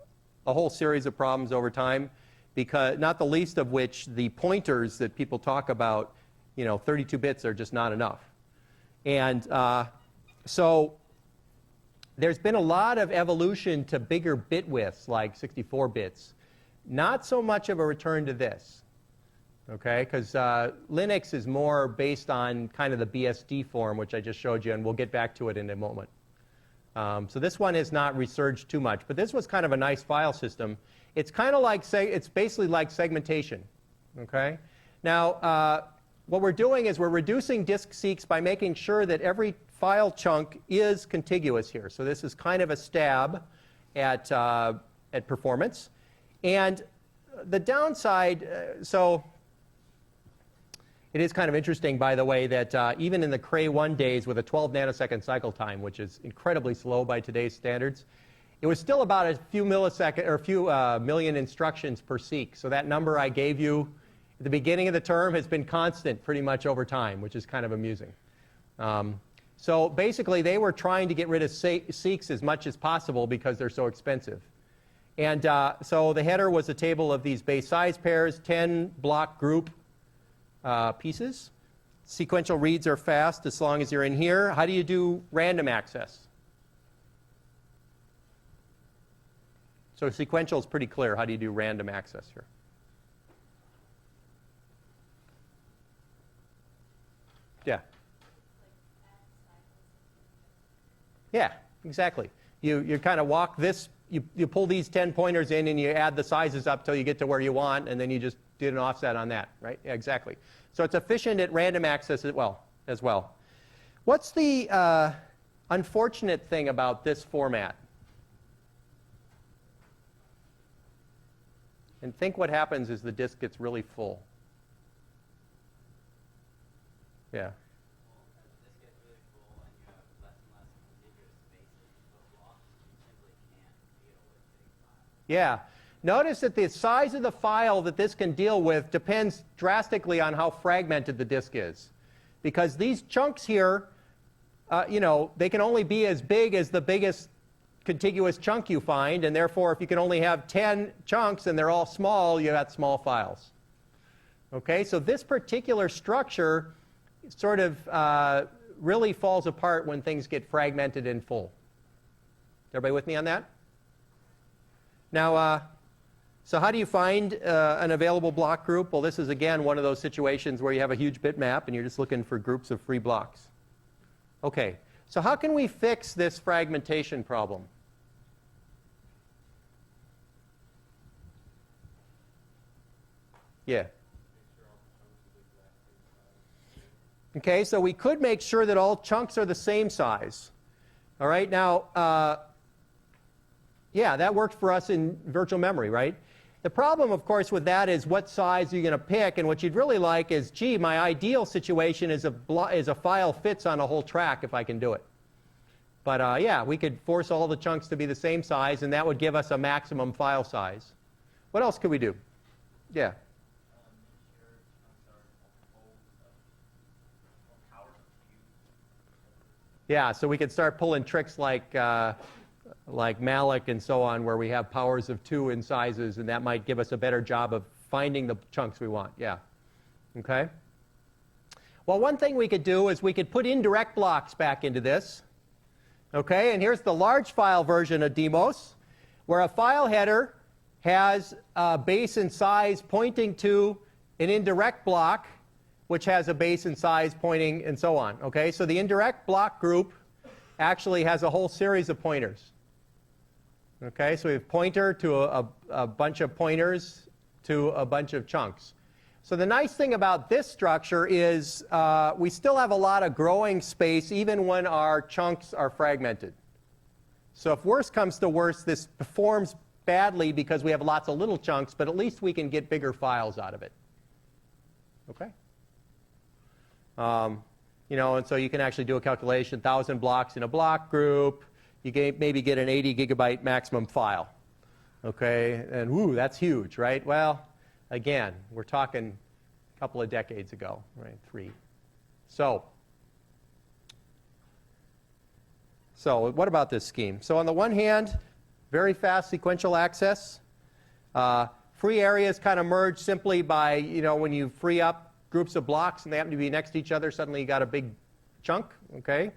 a whole series of problems over time, because not the least of which the pointers that people talk about, 32 bits are just not enough. And so there's been a lot of evolution to bigger bit widths, like 64 bits. Not so much of a return to this, okay? Because Linux is more based on kind of the BSD form, which I just showed you, and we'll get back to it in a moment. So this one is not resurged too much, but this was kind of a nice file system. It's kind of like, it's basically like segmentation, okay? Now, what we're doing is we're reducing disk seeks by making sure that every file chunk is contiguous here. So this is kind of a stab at performance. And the downside, so it is kind of interesting, by the way, that even in the Cray 1 days with a 12 nanosecond cycle time, which is incredibly slow by today's standards, it was still about a few millisecond or a few million instructions per seek. So that number I gave you at the beginning of the term has been constant pretty much over time, which is kind of amusing. So basically, they were trying to get rid of seeks as much as possible because they're so expensive. And so the header was a table of these base size pairs, 10 block group pieces. Sequential reads are fast as long as you're in here. How do you do random access? So sequential is pretty clear. How do you do random access here? Yeah. Yeah, exactly. You kind of walk this, you pull these 10 pointers in and you add the sizes up till you get to where you want, and then you just did an offset on that, right? Yeah, exactly. So it's efficient at random access as well. What's the unfortunate thing about this format? And think what happens is the disk gets really full. Yeah. Well, as this gets really full and you have less and less contiguous spaces to put blocks, you simply can't deal with big files. Yeah. Notice that the size of the file that this can deal with depends drastically on how fragmented the disk is. Because these chunks here, they can only be as big as the biggest contiguous chunk you find, and therefore if you can only have 10 chunks and they're all small, you got small files. Okay, so this particular structure sort of really falls apart when things get fragmented and full. Everybody with me on that? Now, so how do you find an available block group? Well, this is again one of those situations where you have a huge bitmap and you're just looking for groups of free blocks. Okay, so how can we fix this fragmentation problem? Yeah. Okay, so we could make sure that all chunks are the same size. All right, now, yeah, that worked for us in virtual memory, right? The problem, of course, with that is what size are you going to pick, and what you'd really like is, gee, my ideal situation is a file fits on a whole track if I can do it. But yeah, we could force all the chunks to be the same size, and that would give us a maximum file size. What else could we do? Yeah. Make sure chunks are multiple of powers of cube. Yeah, so we could start pulling tricks like malloc and so on, where we have powers of 2 in sizes, and that might give us a better job of finding the chunks we want. Yeah. Okay. Well, one thing we could do is we could put indirect blocks back into this. Okay, and here's the large file version of Demos, where a file header has a base and size pointing to an indirect block, which has a base and size pointing and so on. Okay, so the indirect block group actually has a whole series of pointers. Okay, so we have pointer to a bunch of pointers to a bunch of chunks. So the nice thing about this structure is we still have a lot of growing space even when our chunks are fragmented. So if worse comes to worse, this performs badly because we have lots of little chunks, but at least we can get bigger files out of it. Okay? You know, and so you can actually do a calculation, 1,000 blocks in a block group. You can maybe get an 80 gigabyte maximum file. Okay, and whoo, that's huge, right? Well, again, we're talking a couple of decades ago, right? 3. So what about this scheme? So on the one hand, very fast sequential access. Free areas kind of merge simply by, you know, when you free up groups of blocks and they happen to be next to each other, suddenly you got a big chunk, okay?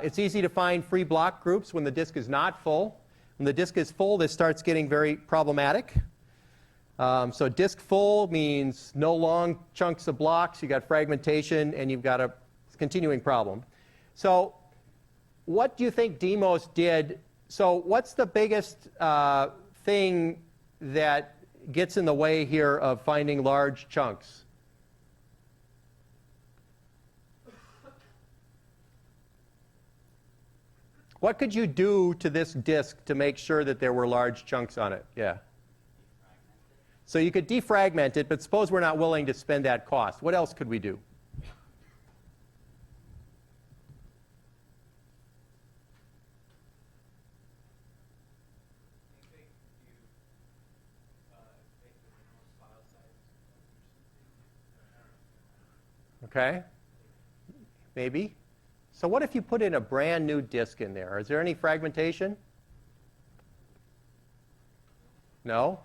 It's easy to find free block groups when the disk is not full. When the disk is full, this starts getting very problematic. So disk full means no long chunks of blocks, you got fragmentation, and you've got a continuing problem. So what do you think Demos did? So what's the biggest thing that gets in the way here of finding large chunks? What could you do to this disk to make sure that there were large chunks on it? Yeah. So you could defragment it, but suppose we're not willing to spend that cost. What else could we do? Okay, maybe. So what if you put in a brand new disk in there? Is there any fragmentation? No?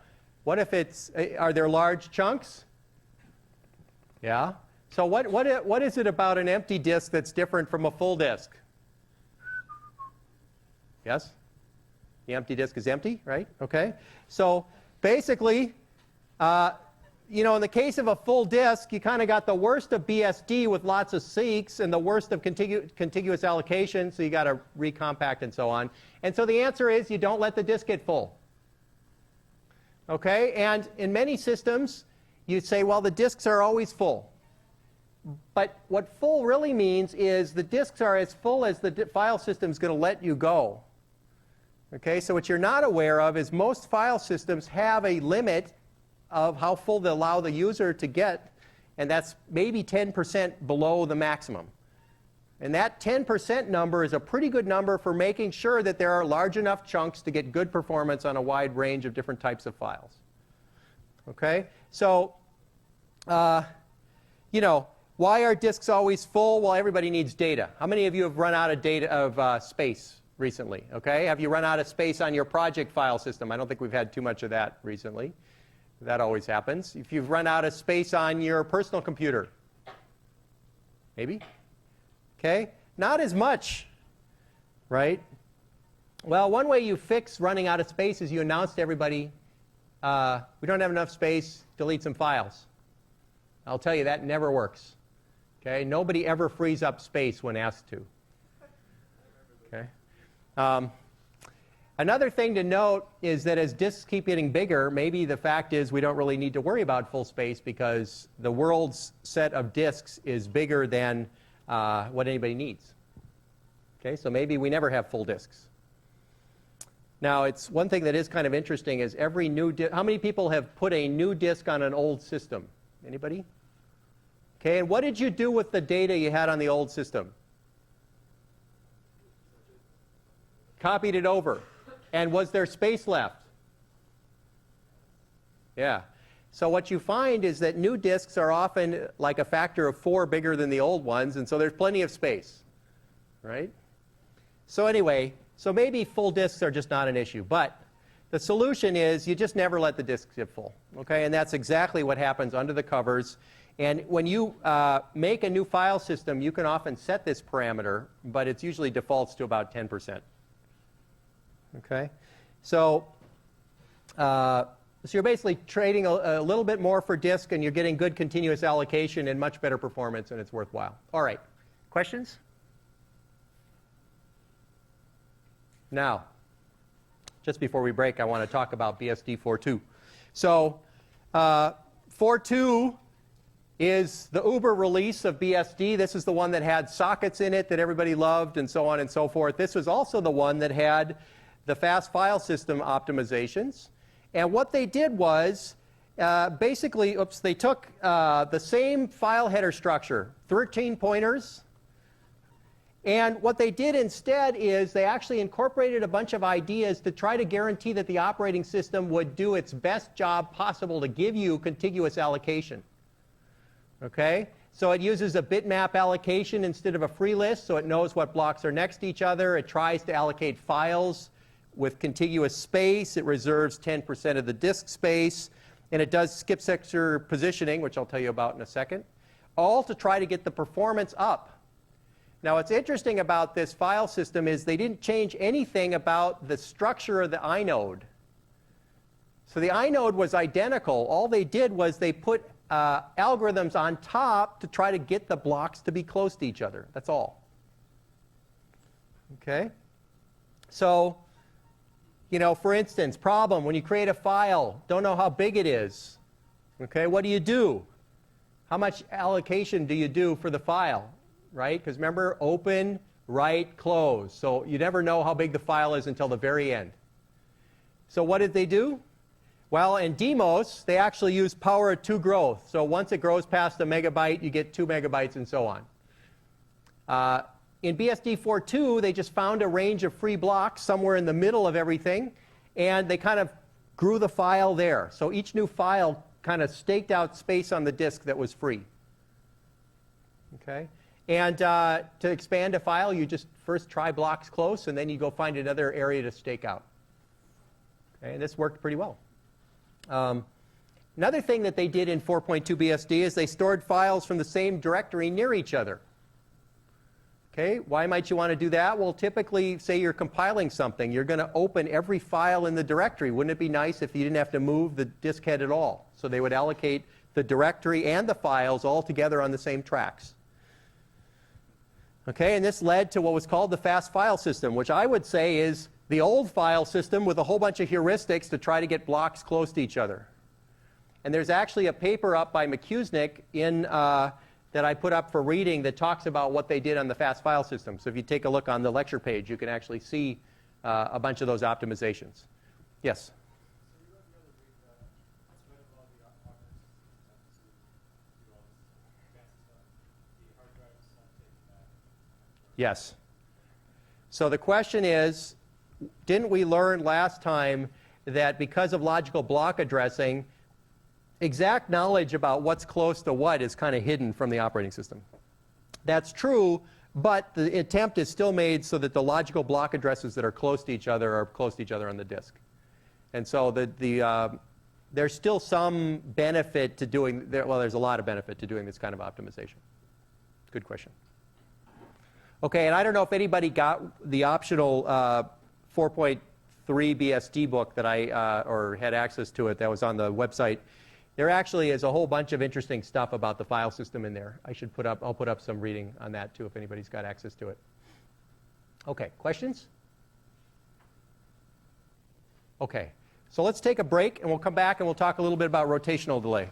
What if it's, are there large chunks? Yeah. So what is it about an empty disk that's different from a full disk? Yes? The empty disk is empty, right? Okay. So basically, you know, in the case of a full disk, you kind of got the worst of BSD with lots of seeks and the worst of contiguous allocation, so you got to recompact and so on. And so the answer is you don't let the disk get full. Okay? And in many systems, you say, well, the disks are always full. But what full really means is the disks are as full as the file system is going to let you go. Okay? So what you're not aware of is most file systems have a limit of how full they allow the user to get, and that's maybe 10% below the maximum. And that 10% number is a pretty good number for making sure that there are large enough chunks to get good performance on a wide range of different types of files. Okay? So, you know, why are disks always full? Well, everybody needs data. How many of you have run out of data of space recently? Okay? Have you run out of space on your project file system? I don't think we've had too much of that recently. That always happens. If you've run out of space on your personal computer, maybe? Okay? Not as much, right? Well, one way you fix running out of space is you announce to everybody, we don't have enough space, delete some files. I'll tell you, that never works. Okay? Nobody ever frees up space when asked to. Okay? Another thing to note is that as disks keep getting bigger, maybe the fact is we don't really need to worry about full space because the world's set of disks is bigger than what anybody needs. Okay, so maybe we never have full disks. Now, it's one thing that is kind of interesting is every new how many people have put a new disk on an old system? Anybody? Okay, and what did you do with the data you had on the old system? Copied it over. And was there space left? Yeah. So what you find is that new disks are often like a factor of 4 bigger than the old ones, and so there's plenty of space, right? So anyway, so maybe full disks are just not an issue, but the solution is you just never let the disks get full, okay? And that's exactly what happens under the covers. And when you make a new file system, you can often set this parameter, but it's usually defaults to about 10%. Okay? So you're basically trading a little bit more for disk, and you're getting good continuous allocation and much better performance, and it's worthwhile. All right. Questions? Now, just before we break, I want to talk about BSD 4.2. So 4.2 is the Uber release of BSD. This is the one that had sockets in it that everybody loved, and so on and so forth. This was also the one that had the fast file system optimizations. And what they did was basically, they took the same file header structure, 13 pointers, and what they did instead is they actually incorporated a bunch of ideas to try to guarantee that the operating system would do its best job possible to give you contiguous allocation. Okay? So it uses a bitmap allocation instead of a free list, so it knows what blocks are next to each other. It tries to allocate files with contiguous space. It reserves 10% of the disk space. And it does skip sector positioning, which I'll tell you about in a second, all to try to get the performance up. Now, what's interesting about this file system is they didn't change anything about the structure of the inode. So the inode was identical. All they did was they put algorithms on top to try to get the blocks to be close to each other. That's all. Okay? So, you know, for instance, problem, when you create a file, don't know how big it is. Okay, what do? How much allocation do you do for the file? Right? Because remember, open, write, close. So you never know how big the file is until the very end. So what did they do? Well, in Demos, they actually use power of 2 growth. So once it grows past a megabyte, you get 2 megabytes and so on. In BSD 4.2, they just found a range of free blocks somewhere in the middle of everything, and they kind of grew the file there. So each new file kind of staked out space on the disk that was free. Okay? And to expand a file, you just first try blocks close, and then you go find another area to stake out. Okay? And this worked pretty well. Another thing that they did in 4.2 BSD is they stored files from the same directory near each other. Okay, why might you want to do that? Well, typically, say you're compiling something, you're going to open every file in the directory. Wouldn't it be nice if you didn't have to move the disk head at all? So they would allocate the directory and the files all together on the same tracks. Okay, and this led to what was called the fast file system, which I would say is the old file system with a whole bunch of heuristics to try to get blocks close to each other. And there's actually a paper up by McCusick that I put up for reading that talks about what they did on the fast file system. So if you take a look on the lecture page, you can actually see a bunch of those optimizations. Yes? Yes. So the question is, didn't we learn last time that because of logical block addressing, exact knowledge about what's close to what is kind of hidden from the operating system? That's true, but the attempt is still made so that the logical block addresses that are close to each other are close to each other on the disk. And so there's still some benefit to doing, well, there's a lot of benefit to doing this kind of optimization. Good question. Okay, and I don't know if anybody got the optional 4.3 BSD book that or had access to it that was on the website. There actually is a whole bunch of interesting stuff about the file system in there. I'll put up some reading on that too if anybody's got access to it. Okay, questions? Okay, so let's take a break and we'll come back and we'll talk a little bit about rotational delay.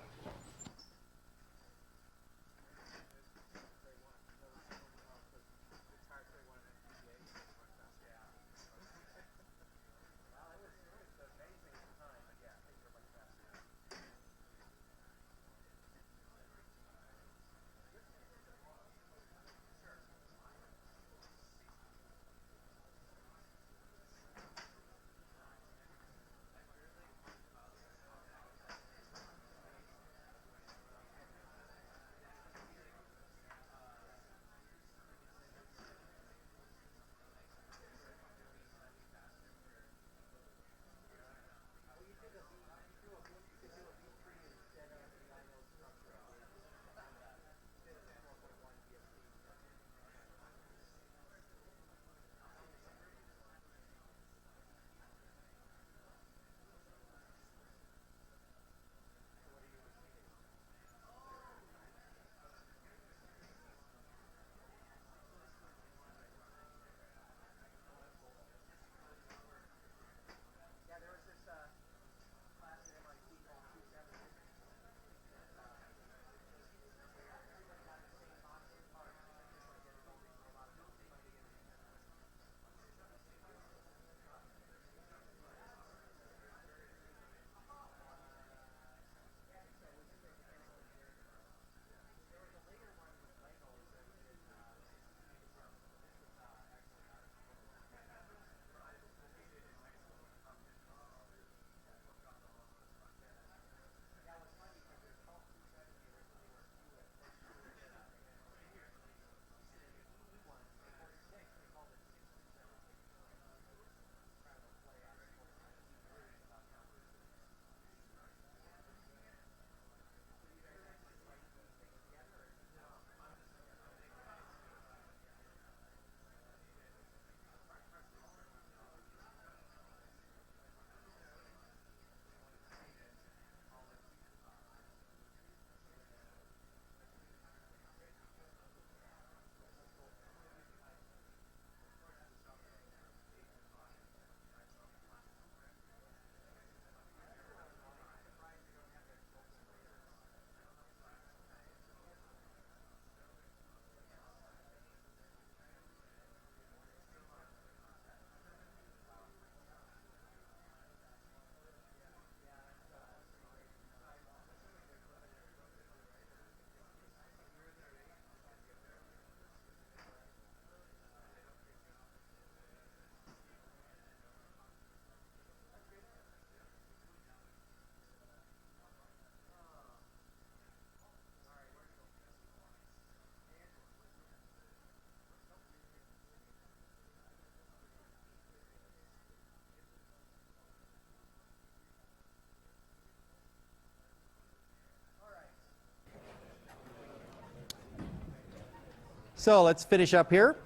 So let's finish up here.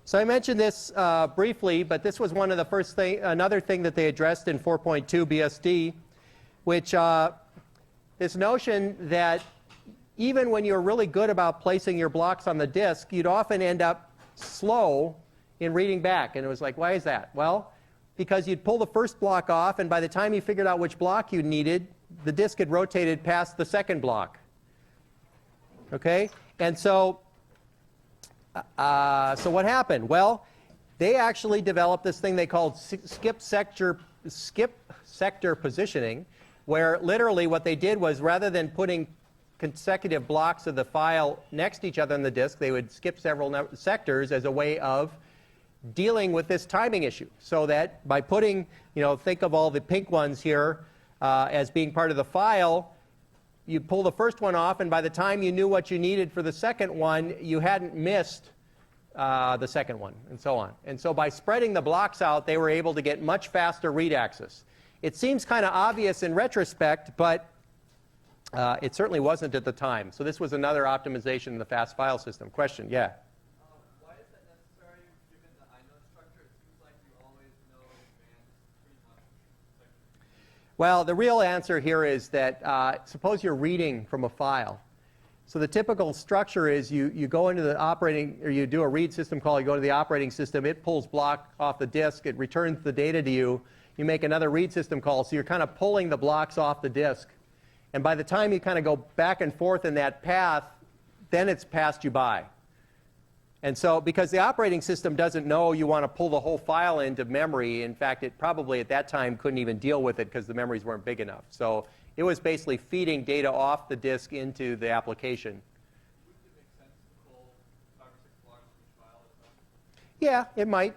So I mentioned this briefly, but this was one of the first thing, another thing that they addressed in 4.2 BSD, which this notion that even when you're really good about placing your blocks on the disk, you'd often end up slow in reading back. And it was like, why is that? Well, because you'd pull the first block off, and by the time you figured out which block you needed, the disk had rotated past the second block. Okay? And so what happened? Well, they actually developed this thing they called skip sector positioning, where literally what they did was rather than putting consecutive blocks of the file next to each other on the disk, they would skip several sectors as a way of dealing with this timing issue. So that by putting, think of all the pink ones here as being part of the file, you pull the first one off, and by the time you knew what you needed for the second one, you hadn't missed the second one, and so on. And so by spreading the blocks out, they were able to get much faster read access. It seems kind of obvious in retrospect, but it certainly wasn't at the time. So this was another optimization in the fast file system. Question? Yeah? Why is that necessary given the inode structure? It seems like you always know in advance pretty much. Well, the real answer here is that suppose you're reading from a file. So the typical structure is you go into the operating, or you do a read system call, you go to the operating system, it pulls block off the disk, it returns the data to you, you make another read system call, so you're kind of pulling the blocks off the disk. And by the time you kind of go back and forth in that path, then it's passed you by. And so because the operating system doesn't know you want to pull the whole file into memory, in fact, it probably at that time couldn't even deal with it because the memories weren't big enough. So it was basically feeding data off the disk into the application. Would it make sense to pull 5 or 6 blocks from each file at a time? Yeah, it might.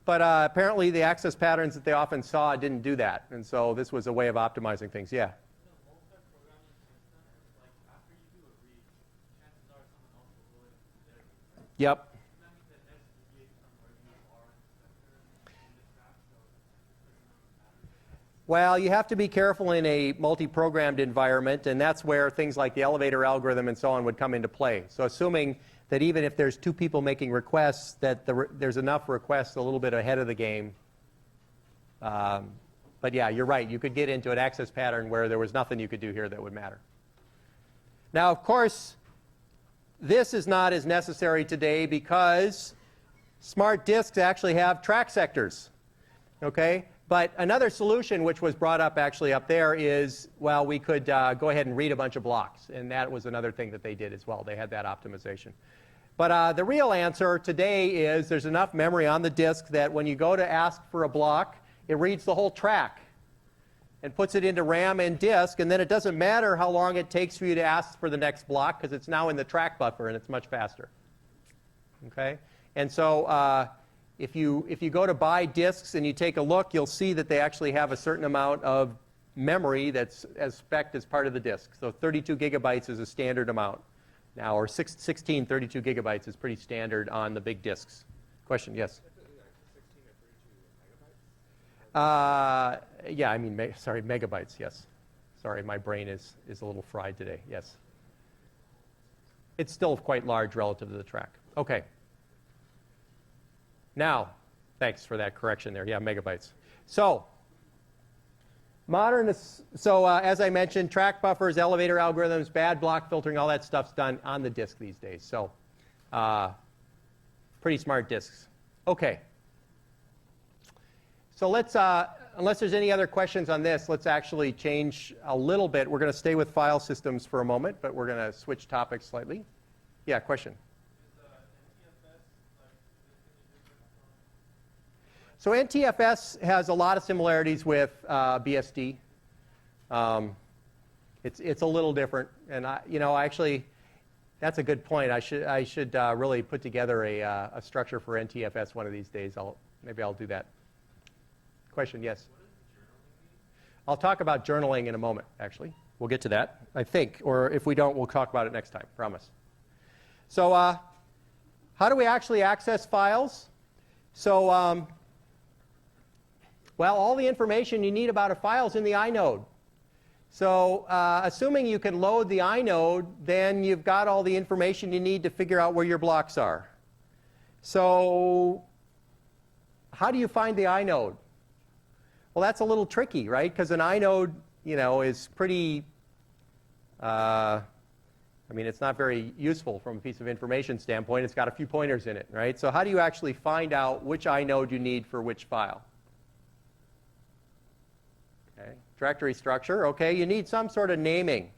But apparently the access patterns that they often saw didn't do that. And so this was a way of optimizing things. Yeah? In a multi-programming system, like after you do a read, chances are someone else will go in and do their read, right? Yep. Doesn't that mean that S deviates from where you are in the sector in the track, so it doesn't matter? Well, you have to be careful in a multi-programmed environment, and that's where things like the elevator algorithm and so on would come into play. So assuming that even if there's 2 people making requests, that there's enough requests a little bit ahead of the game. But yeah, you're right. You could get into an access pattern where there was nothing you could do here that would matter. Now, of course, this is not as necessary today because smart disks actually have track sectors. Okay? But another solution which was brought up actually up there is, well, we could go ahead and read a bunch of blocks. And that was another thing that they did as well. They had that optimization. But the real answer today is there's enough memory on the disk that when you go to ask for a block, it reads the whole track and puts it into RAM and disk. And then it doesn't matter how long it takes for you to ask for the next block because it's now in the track buffer and it's much faster. Okay? And so if you go to buy disks and you take a look, you'll see that they actually have a certain amount of memory that's as spec'd as part of the disk. So 32 gigabytes is a standard amount now, or 16 32 gigabytes is pretty standard on the big disks. Question? Yes? 16 or 32 megabytes? Yeah, I mean, sorry, megabytes, yes. Sorry, my brain is a little fried today, yes. It's still quite large relative to the track. Okay. Now, thanks for that correction there. Yeah, megabytes. So, as I mentioned, track buffers, elevator algorithms, bad block filtering, all that stuff's done on the disk these days. So, pretty smart disks. Okay. So let's, unless there's any other questions on this, let's actually change a little bit. We're going to stay with file systems for a moment, but we're going to switch topics slightly. Yeah, question? So NTFS has a lot of similarities with BSD. It's a little different, and actually, that's a good point. I should really put together a structure for NTFS one of these days. Maybe I'll do that. Question? Yes. What does journaling mean? I'll talk about journaling in a moment. Actually, we'll get to that, I think, or if we don't, we'll talk about it next time. Promise. So, how do we actually access files? So. Well, all the information you need about a file is in the inode. So assuming you can load the inode, then you've got all the information you need to figure out where your blocks are. So how do you find the inode? Well, that's a little tricky, right? Because an inode, is pretty, it's not very useful from a piece of information standpoint. It's got a few pointers in it, right? So how do you actually find out which inode you need for which file? Okay, directory structure. Okay, you need some sort of naming.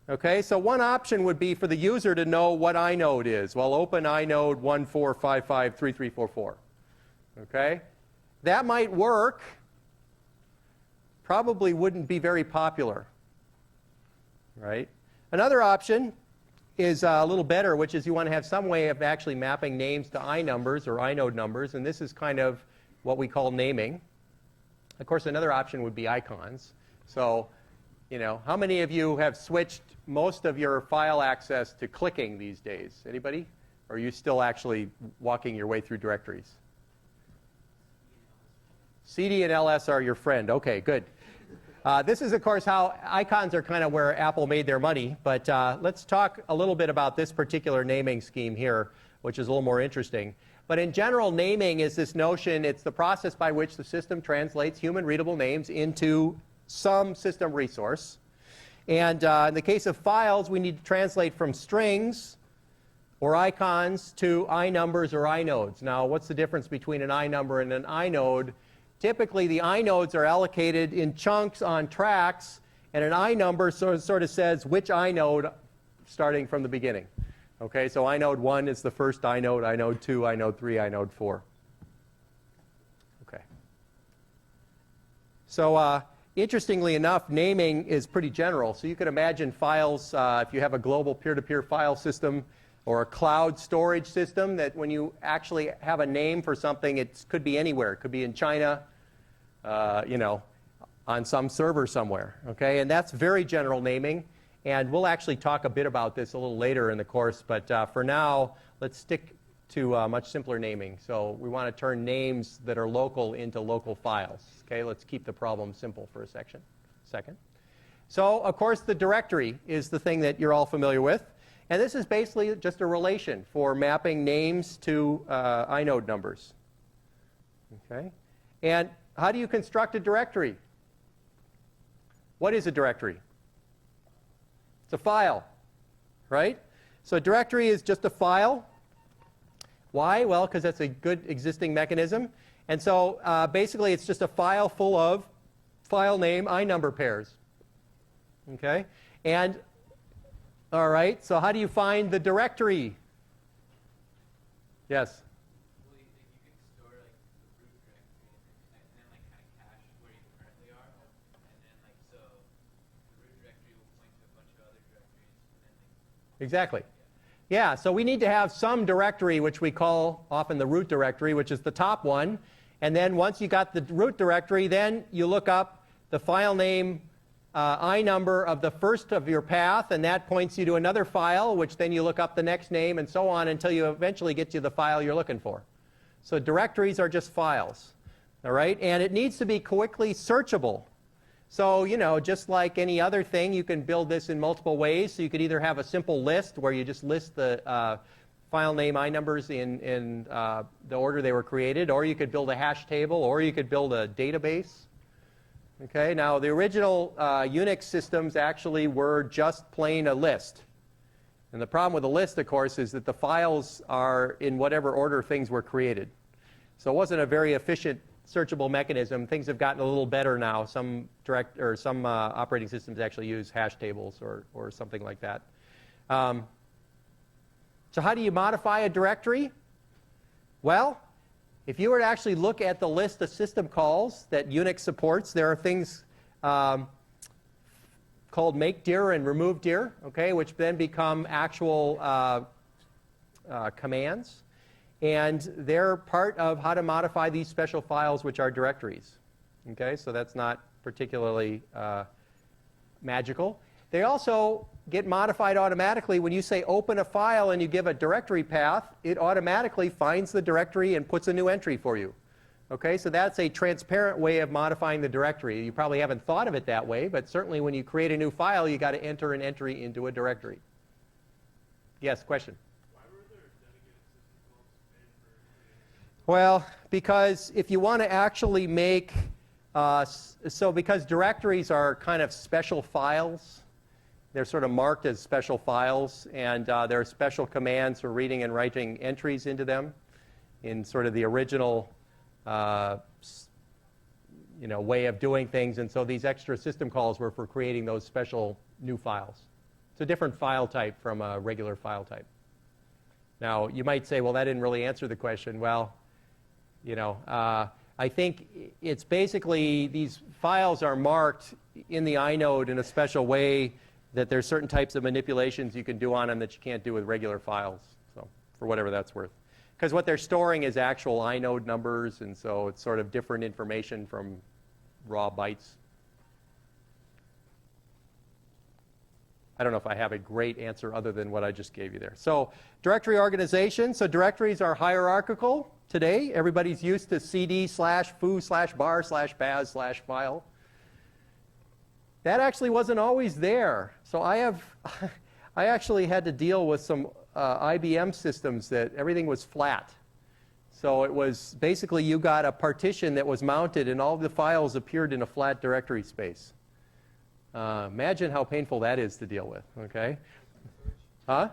Okay, so one option would be for the user to know what inode is. Well, open inode 14553344. Okay, that might work. Probably wouldn't be very popular, right? Another option is a little better, which is you want to have some way of actually mapping names to iNumbers or inode numbers, and this is kind of what we call naming. Of course, another option would be icons. So, how many of you have switched most of your file access to clicking these days? Anybody? Or are you still actually walking your way through directories? CD and LS are your friend. Okay, good. This is, of course, how icons are kind of where Apple made their money. But let's talk a little bit about this particular naming scheme here, which is a little more interesting. But in general, naming is this notion, it's the process by which the system translates human readable names into some system resource. And in the case of files, we need to translate from strings or icons to iNumbers or inodes. Now, what's the difference between an iNumber and an inode? Typically, the inodes are allocated in chunks on tracks, and an iNumber sort of says which inode starting from the beginning. Okay, so inode 1 is the first inode, inode 2, inode 3, inode 4. Okay. So interestingly enough, naming is pretty general. So you could imagine files, if you have a global peer-to-peer file system or a cloud storage system, that when you actually have a name for something, it could be anywhere. It could be in China, on some server somewhere. Okay, and that's very general naming. And we'll actually talk a bit about this a little later in the course. But for now, let's stick to much simpler naming. So we want to turn names that are local into local files. Okay, let's keep the problem simple for a second. So, of course, the directory is the thing that you're all familiar with. And this is basically just a relation for mapping names to inode numbers. Okay, and how do you construct a directory? What is a directory? It's a file, right? So a directory is just a file. Why? Well, because that's a good existing mechanism. And so basically it's just a file full of file name iNumber pairs. Okay? And, all right, so how do you find the directory? Yes? Well, you think you could store like the root directory and then like kind of cache where you currently are, and then like so the root directory will point to a bunch of other directories, and then like Exactly. Yeah, so we need to have some directory, which we call often the root directory, which is the top one. And then once you got the root directory, then you look up the file name iNumber of the first of your path, and that points you to another file, which then you look up the next name, and so on until you eventually get to the file you're looking for. So directories are just files. All right? And it needs to be quickly searchable. So, just like any other thing, you can build this in multiple ways. So you could either have a simple list where you just list the file name iNumbers in the order they were created, or you could build a hash table, or you could build a database. Okay, now the original Unix systems actually were just plain a list. And the problem with a list, of course, is that the files are in whatever order things were created. So it wasn't a very efficient searchable mechanism. Things have gotten a little better now. Some operating systems actually use hash tables or something like that. So how do you modify a directory? Well, if you were to actually look at the list of system calls that Unix supports, there are things called make dir and remove dir, okay, which then become actual commands. And they're part of how to modify these special files, which are directories. Okay, so that's not particularly magical. They also get modified automatically. When you say open a file and you give a directory path, it automatically finds the directory and puts a new entry for you. Okay, so that's a transparent way of modifying the directory. You probably haven't thought of it that way, but certainly when you create a new file, you got to enter an entry into a directory. Yes, question? Why were there dedicated system calls made for creating? Well, because if you want to actually make, so because directories are kind of special files, they're sort of marked as special files, and there are special commands for reading and writing entries into them in sort of the original way of doing things. And so these extra system calls were for creating those special new files. It's a different file type from a regular file type. Now, you might say, well, that didn't really answer the question. Well, I think it's basically these files are marked in the inode in a special way that there's certain types of manipulations you can do on them that you can't do with regular files, so for whatever that's worth. Because what they're storing is actual inode numbers, and so it's sort of different information from raw bytes. I don't know if I have a great answer other than what I just gave you there. So directory organization. So directories are hierarchical today. Everybody's used to cd/foo/bar/baz/file. That actually wasn't always there. So I actually had to deal with some IBM systems that everything was flat. So it was basically you got a partition that was mounted and all the files appeared in a flat directory space. Imagine how painful that is to deal with, okay? Huh?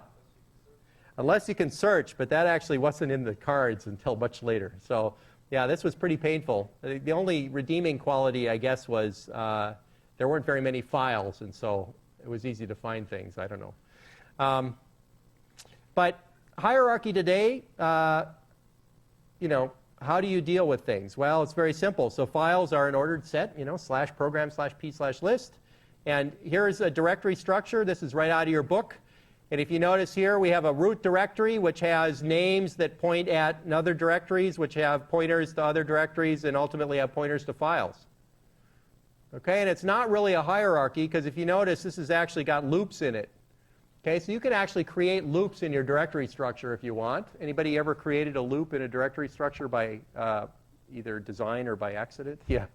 Unless you can search, but that actually wasn't in the cards until much later. So yeah, this was pretty painful. The only redeeming quality, I guess, was there weren't very many files, and so it was easy to find things. I don't know. But hierarchy today, how do you deal with things? Well, it's very simple. So files are an ordered set, /program/p/list. And here's a directory structure. This is right out of your book. And if you notice here, we have a root directory, which has names that point at other directories, which have pointers to other directories, and ultimately have pointers to files. Okay, and it's not really a hierarchy, because if you notice, this has actually got loops in it. Okay, so you can actually create loops in your directory structure if you want. Anybody ever created a loop in a directory structure by either design or by accident? Yeah.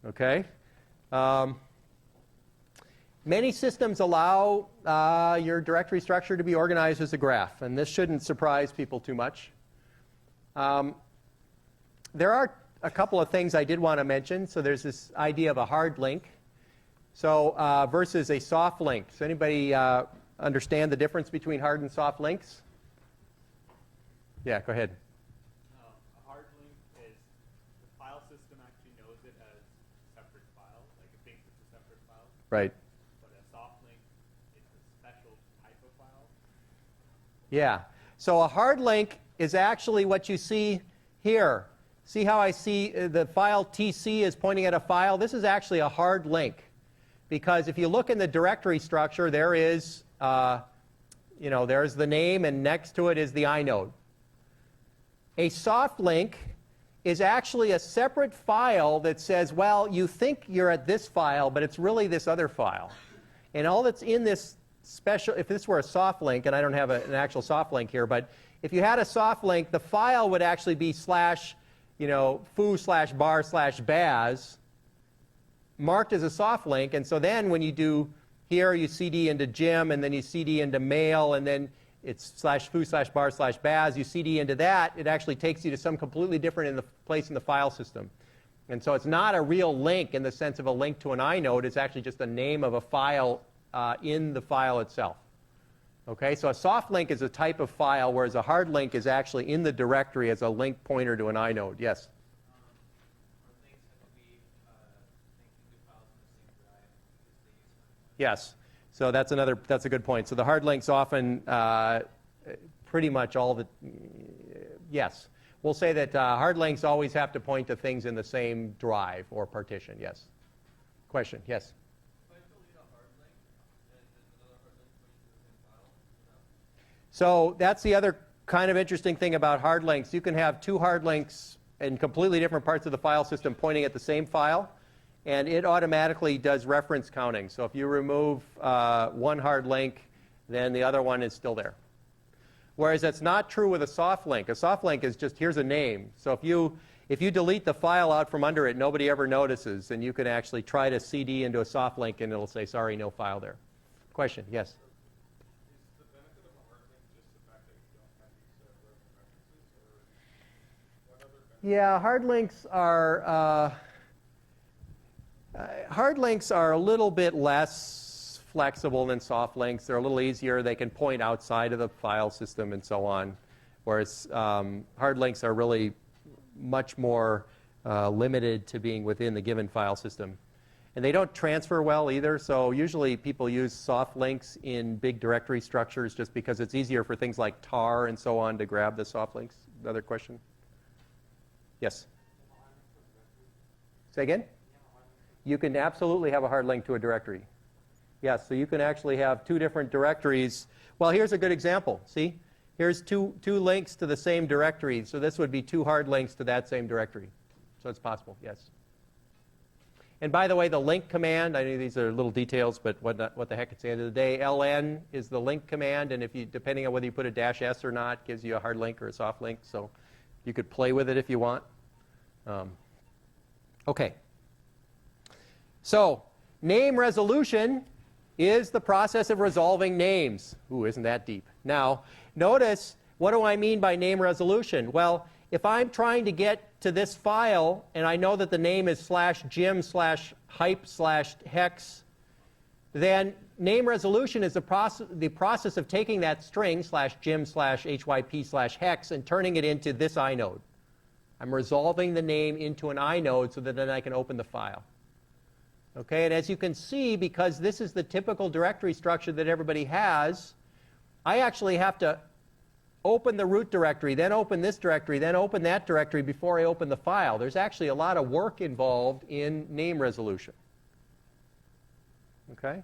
Okay. Many systems allow your directory structure to be organized as a graph, and this shouldn't surprise people too much. There are a couple of things I did want to mention. So there's this idea of a hard link versus a soft link. Does anybody understand the difference between hard and soft links? Yeah, go ahead. A hard link is the file system actually knows it as a separate file, like it thinks it's a separate file. Right. But a soft link is a special type of file. Yeah. So a hard link is actually what you see here. See how I see the file TC is pointing at a file? This is actually a hard link. Because if you look in the directory structure, there is, there's the name, and next to it is the inode. A soft link is actually a separate file that says, well, you think you're at this file, but it's really this other file. And all that's in this special, if this were a soft link, and I don't have an actual soft link here, but if you had a soft link, the file would actually be /foo/bar/baz marked as a soft link. And so then when you do here, you cd into Jim, and then you cd into mail, and then it's /foo/bar/baz, you cd into that, it actually takes you to some completely different place in the file system. And so it's not a real link in the sense of a link to an inode. It's actually just the name of a file in the file itself. Okay, so a soft link is a type of file, whereas a hard link is actually in the directory as a link pointer to an inode. Yes? Or links have to be linking to files in the same drive because they use them. Yes. So that's a good point. So the hard links often, pretty much all the, yes. We'll say that hard links always have to point to things in the same drive or partition. Yes. Question? Yes. If I delete a hard link and then another hard link pointing to the same file, So that's the other kind of interesting thing about hard links. You can have two hard links in completely different parts of the file system pointing at the same file, and it automatically does reference counting. So if you remove one hard link, then the other one is still there. Whereas that's not true with a soft link. A soft link is just, here's a name. So if If you delete the file out from under it, nobody ever notices, and you can actually try to CD into a soft link, and it'll say, sorry, no file there. Question? Yes? Is the benefit of a hard link just the fact that you don't have these broken references, or what other benefits? Yeah, hard links are a little bit less flexible than soft links. They're a little easier. They can point outside of the file system and so on, whereas hard links are really much more limited to being within the given file system. And they don't transfer well either, so usually people use soft links in big directory structures just because it's easier for things like tar and so on to grab the soft links. Another question? Yes? Say again? You can absolutely have a hard link to a directory. Yes, so you can actually have two different directories. Well, here's a good example. See? Here's two links to the same directory. So this would be two hard links to that same directory. So it's possible, yes. And by the way, the link command, I know these are little details, but what the heck, it's the end of the day. ln is the link command, and if you, depending on whether you put a -s or not, gives you a hard link or a soft link. So you could play with it if you want. Okay. So name resolution is the process of resolving names. Ooh, isn't that deep? Now, notice, what do I mean by name resolution? Well, if I'm trying to get to this file, and I know that the name is /gim/hype/hex, then name resolution is the process of taking that string /gim/hyp/hex and turning it into this inode. I'm resolving the name into an inode so that then I can open the file. Okay, and as you can see, because this is the typical directory structure that everybody has, I actually have to open the root directory, then open this directory, then open that directory before I open the file. There's actually a lot of work involved in name resolution. Okay?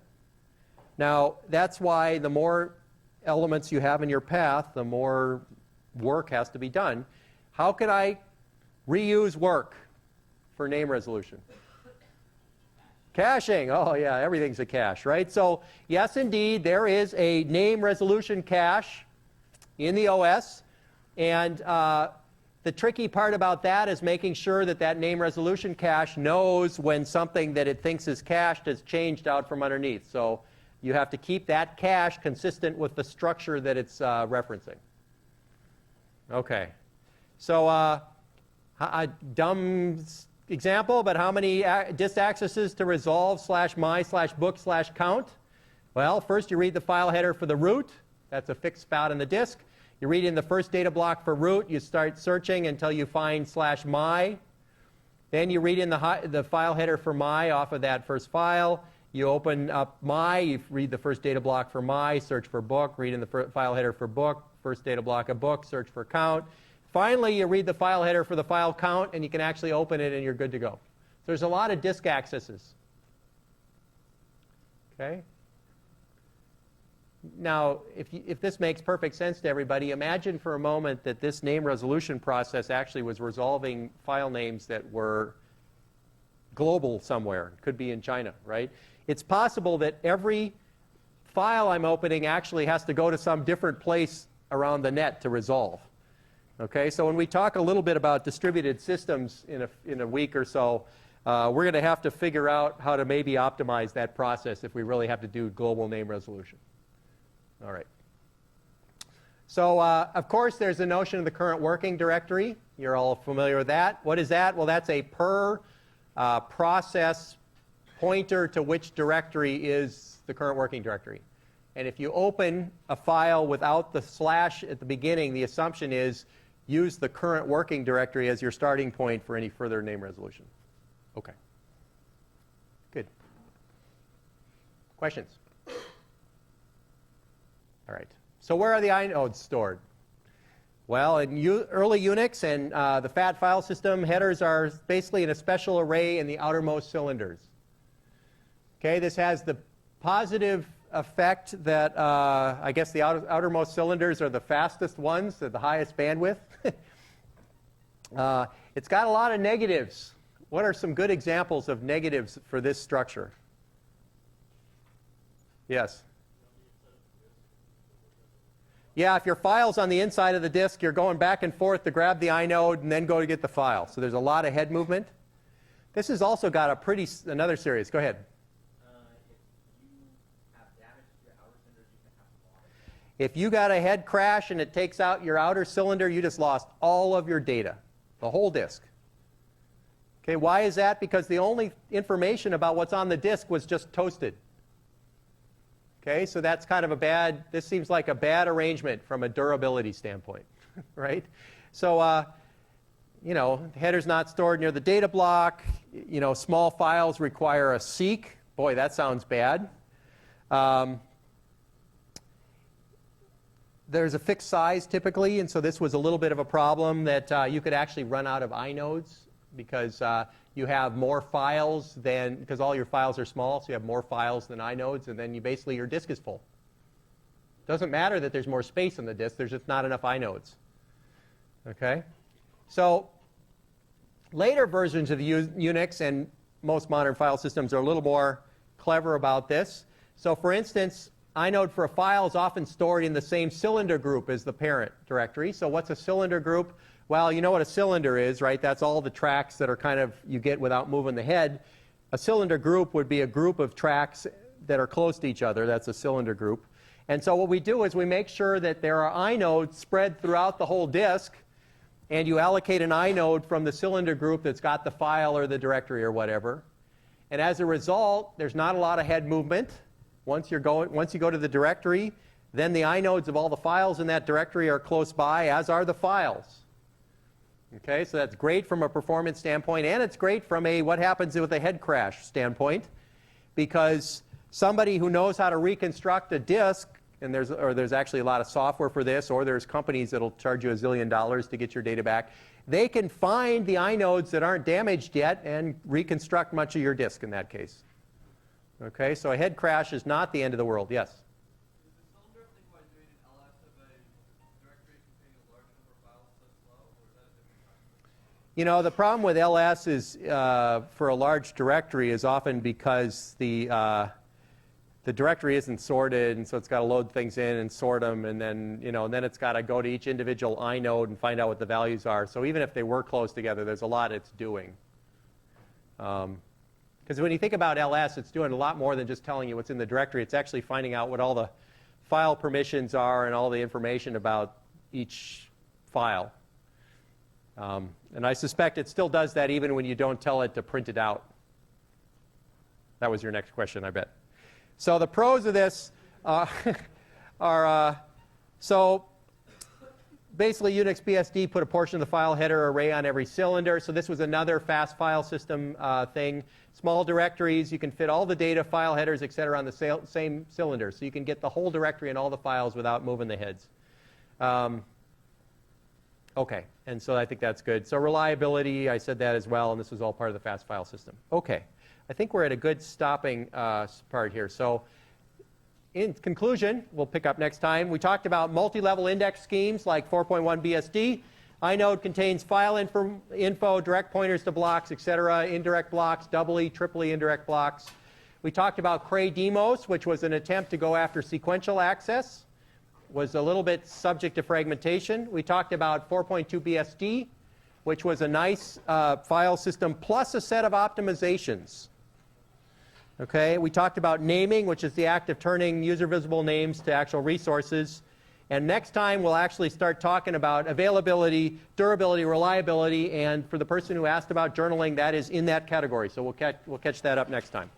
Now, that's why the more elements you have in your path, the more work has to be done. How can I reuse work for name resolution? Caching. Oh, yeah, everything's a cache, right? So, yes, indeed, there is a name resolution cache in the OS. And the tricky part about that is making sure that that name resolution cache knows when something that it thinks is cached has changed out from underneath. So you have to keep that cache consistent with the structure that it's referencing. OK. So a dumb example, but how many disk accesses to resolve /my/book/count? Well, first you read the file header for the root. That's a fixed spot in the disk. You read in the first data block for root. You start searching until you find /my. Then you read in the file header for my off of that first file. You open up my. You read the first data block for my. Search for book. Read in the file header for book. First data block of book. Search for count. Finally, you read the file header for the file count, and you can actually open it, and you're good to go. So there's a lot of disk accesses. Okay. Now, if this makes perfect sense to everybody, imagine for a moment that this name resolution process actually was resolving file names that were global somewhere. It could be in China, right? It's possible that every file I'm opening actually has to go to some different place around the net to resolve. Okay, so when we talk a little bit about distributed systems in a week or so, we're going to have to figure out how to maybe optimize that process if we really have to do global name resolution. All right. So, of course, there's the notion of the current working directory. You're all familiar with that. What is that? Well, that's a per process pointer to which directory is the current working directory. And if you open a file without the slash at the beginning, the assumption is use the current working directory as your starting point for any further name resolution. OK. Good. Questions? All right. So where are the inodes stored? Well, in early Unix and the FAT file system, headers are basically in a special array in the outermost cylinders. Okay, this has the positive effect that I guess the outermost cylinders are the fastest ones, they're the highest bandwidth. It's got a lot of negatives. What are some good examples of negatives for this structure? Yes? Yeah, if your file's on the inside of the disk, you're going back and forth to grab the inode and then go to get the file. So there's a lot of head movement. This has also got another series. Go ahead. If you got a head crash and it takes out your outer cylinder, you just lost all of your data, the whole disk. Okay, why is that? Because the only information about what's on the disk was just toasted. Okay, so that's kind of this seems like a bad arrangement from a durability standpoint, right? So, you know, the header's not stored near the data block. You know, small files require a seek. Boy, that sounds bad. There's a fixed size typically, and so this was a little bit of a problem that you could actually run out of inodes because you have more files because all your files are small, so you have more files than inodes, and then basically your disk is full. Doesn't matter that there's more space on the disk, there's just not enough inodes. Okay? So later versions of Unix and most modern file systems are a little more clever about this. So for instance, inode for a file is often stored in the same cylinder group as the parent directory. So what's a cylinder group? Well, you know what a cylinder is, right? That's all the tracks that are you get without moving the head. A cylinder group would be a group of tracks that are close to each other. That's a cylinder group. And so what we do is we make sure that there are inodes spread throughout the whole disk, and you allocate an inode from the cylinder group that's got the file or the directory or whatever. And as a result, there's not a lot of head movement. Once you go to the directory, then the inodes of all the files in that directory are close by, as are the files. Okay, so that's great from a performance standpoint, and it's great from a what happens with a head crash standpoint, because somebody who knows how to reconstruct a disk, and there's actually a lot of software for this, or there's companies that'll charge you $1 zillion to get your data back, they can find the inodes that aren't damaged yet and reconstruct much of your disk in that case. Okay, so a head crash is not the end of the world. Yes? Does the cylinder thing by doing an LS of a directory containing a large number of files so slow, or is that a different kind? You know, the problem with LS is for a large directory is often because the directory isn't sorted, and so it's got to load things in and sort them, and then it's got to go to each individual inode and find out what the values are. So even if they were close together, there's a lot it's doing. Because when you think about LS, it's doing a lot more than just telling you what's in the directory. It's actually finding out what all the file permissions are and all the information about each file. And I suspect it still does that even when you don't tell it to print it out. That was your next question, I bet. So the pros of this are, so basically Unix BSD put a portion of the file header array on every cylinder. So this was another fast file system thing. Small directories, you can fit all the data, file headers, et cetera, on the same cylinder. So you can get the whole directory and all the files without moving the heads. Okay, and so I think that's good. So reliability, I said that as well, and this was all part of the fast file system. Okay, I think we're at a good stopping part here. So in conclusion, we'll pick up next time. We talked about multi-level index schemes like 4.1 BSD. inode contains file info, direct pointers to blocks, etc., indirect blocks, doubly, triply indirect blocks. We talked about Cray Demos, which was an attempt to go after sequential access. Was a little bit subject to fragmentation. We talked about 4.2 BSD, which was a nice file system plus a set of optimizations. Okay, we talked about naming, which is the act of turning user-visible names to actual resources. And next time, we'll actually start talking about availability, durability, reliability, and for the person who asked about journaling, that is in that category. So we'll catch that up next time.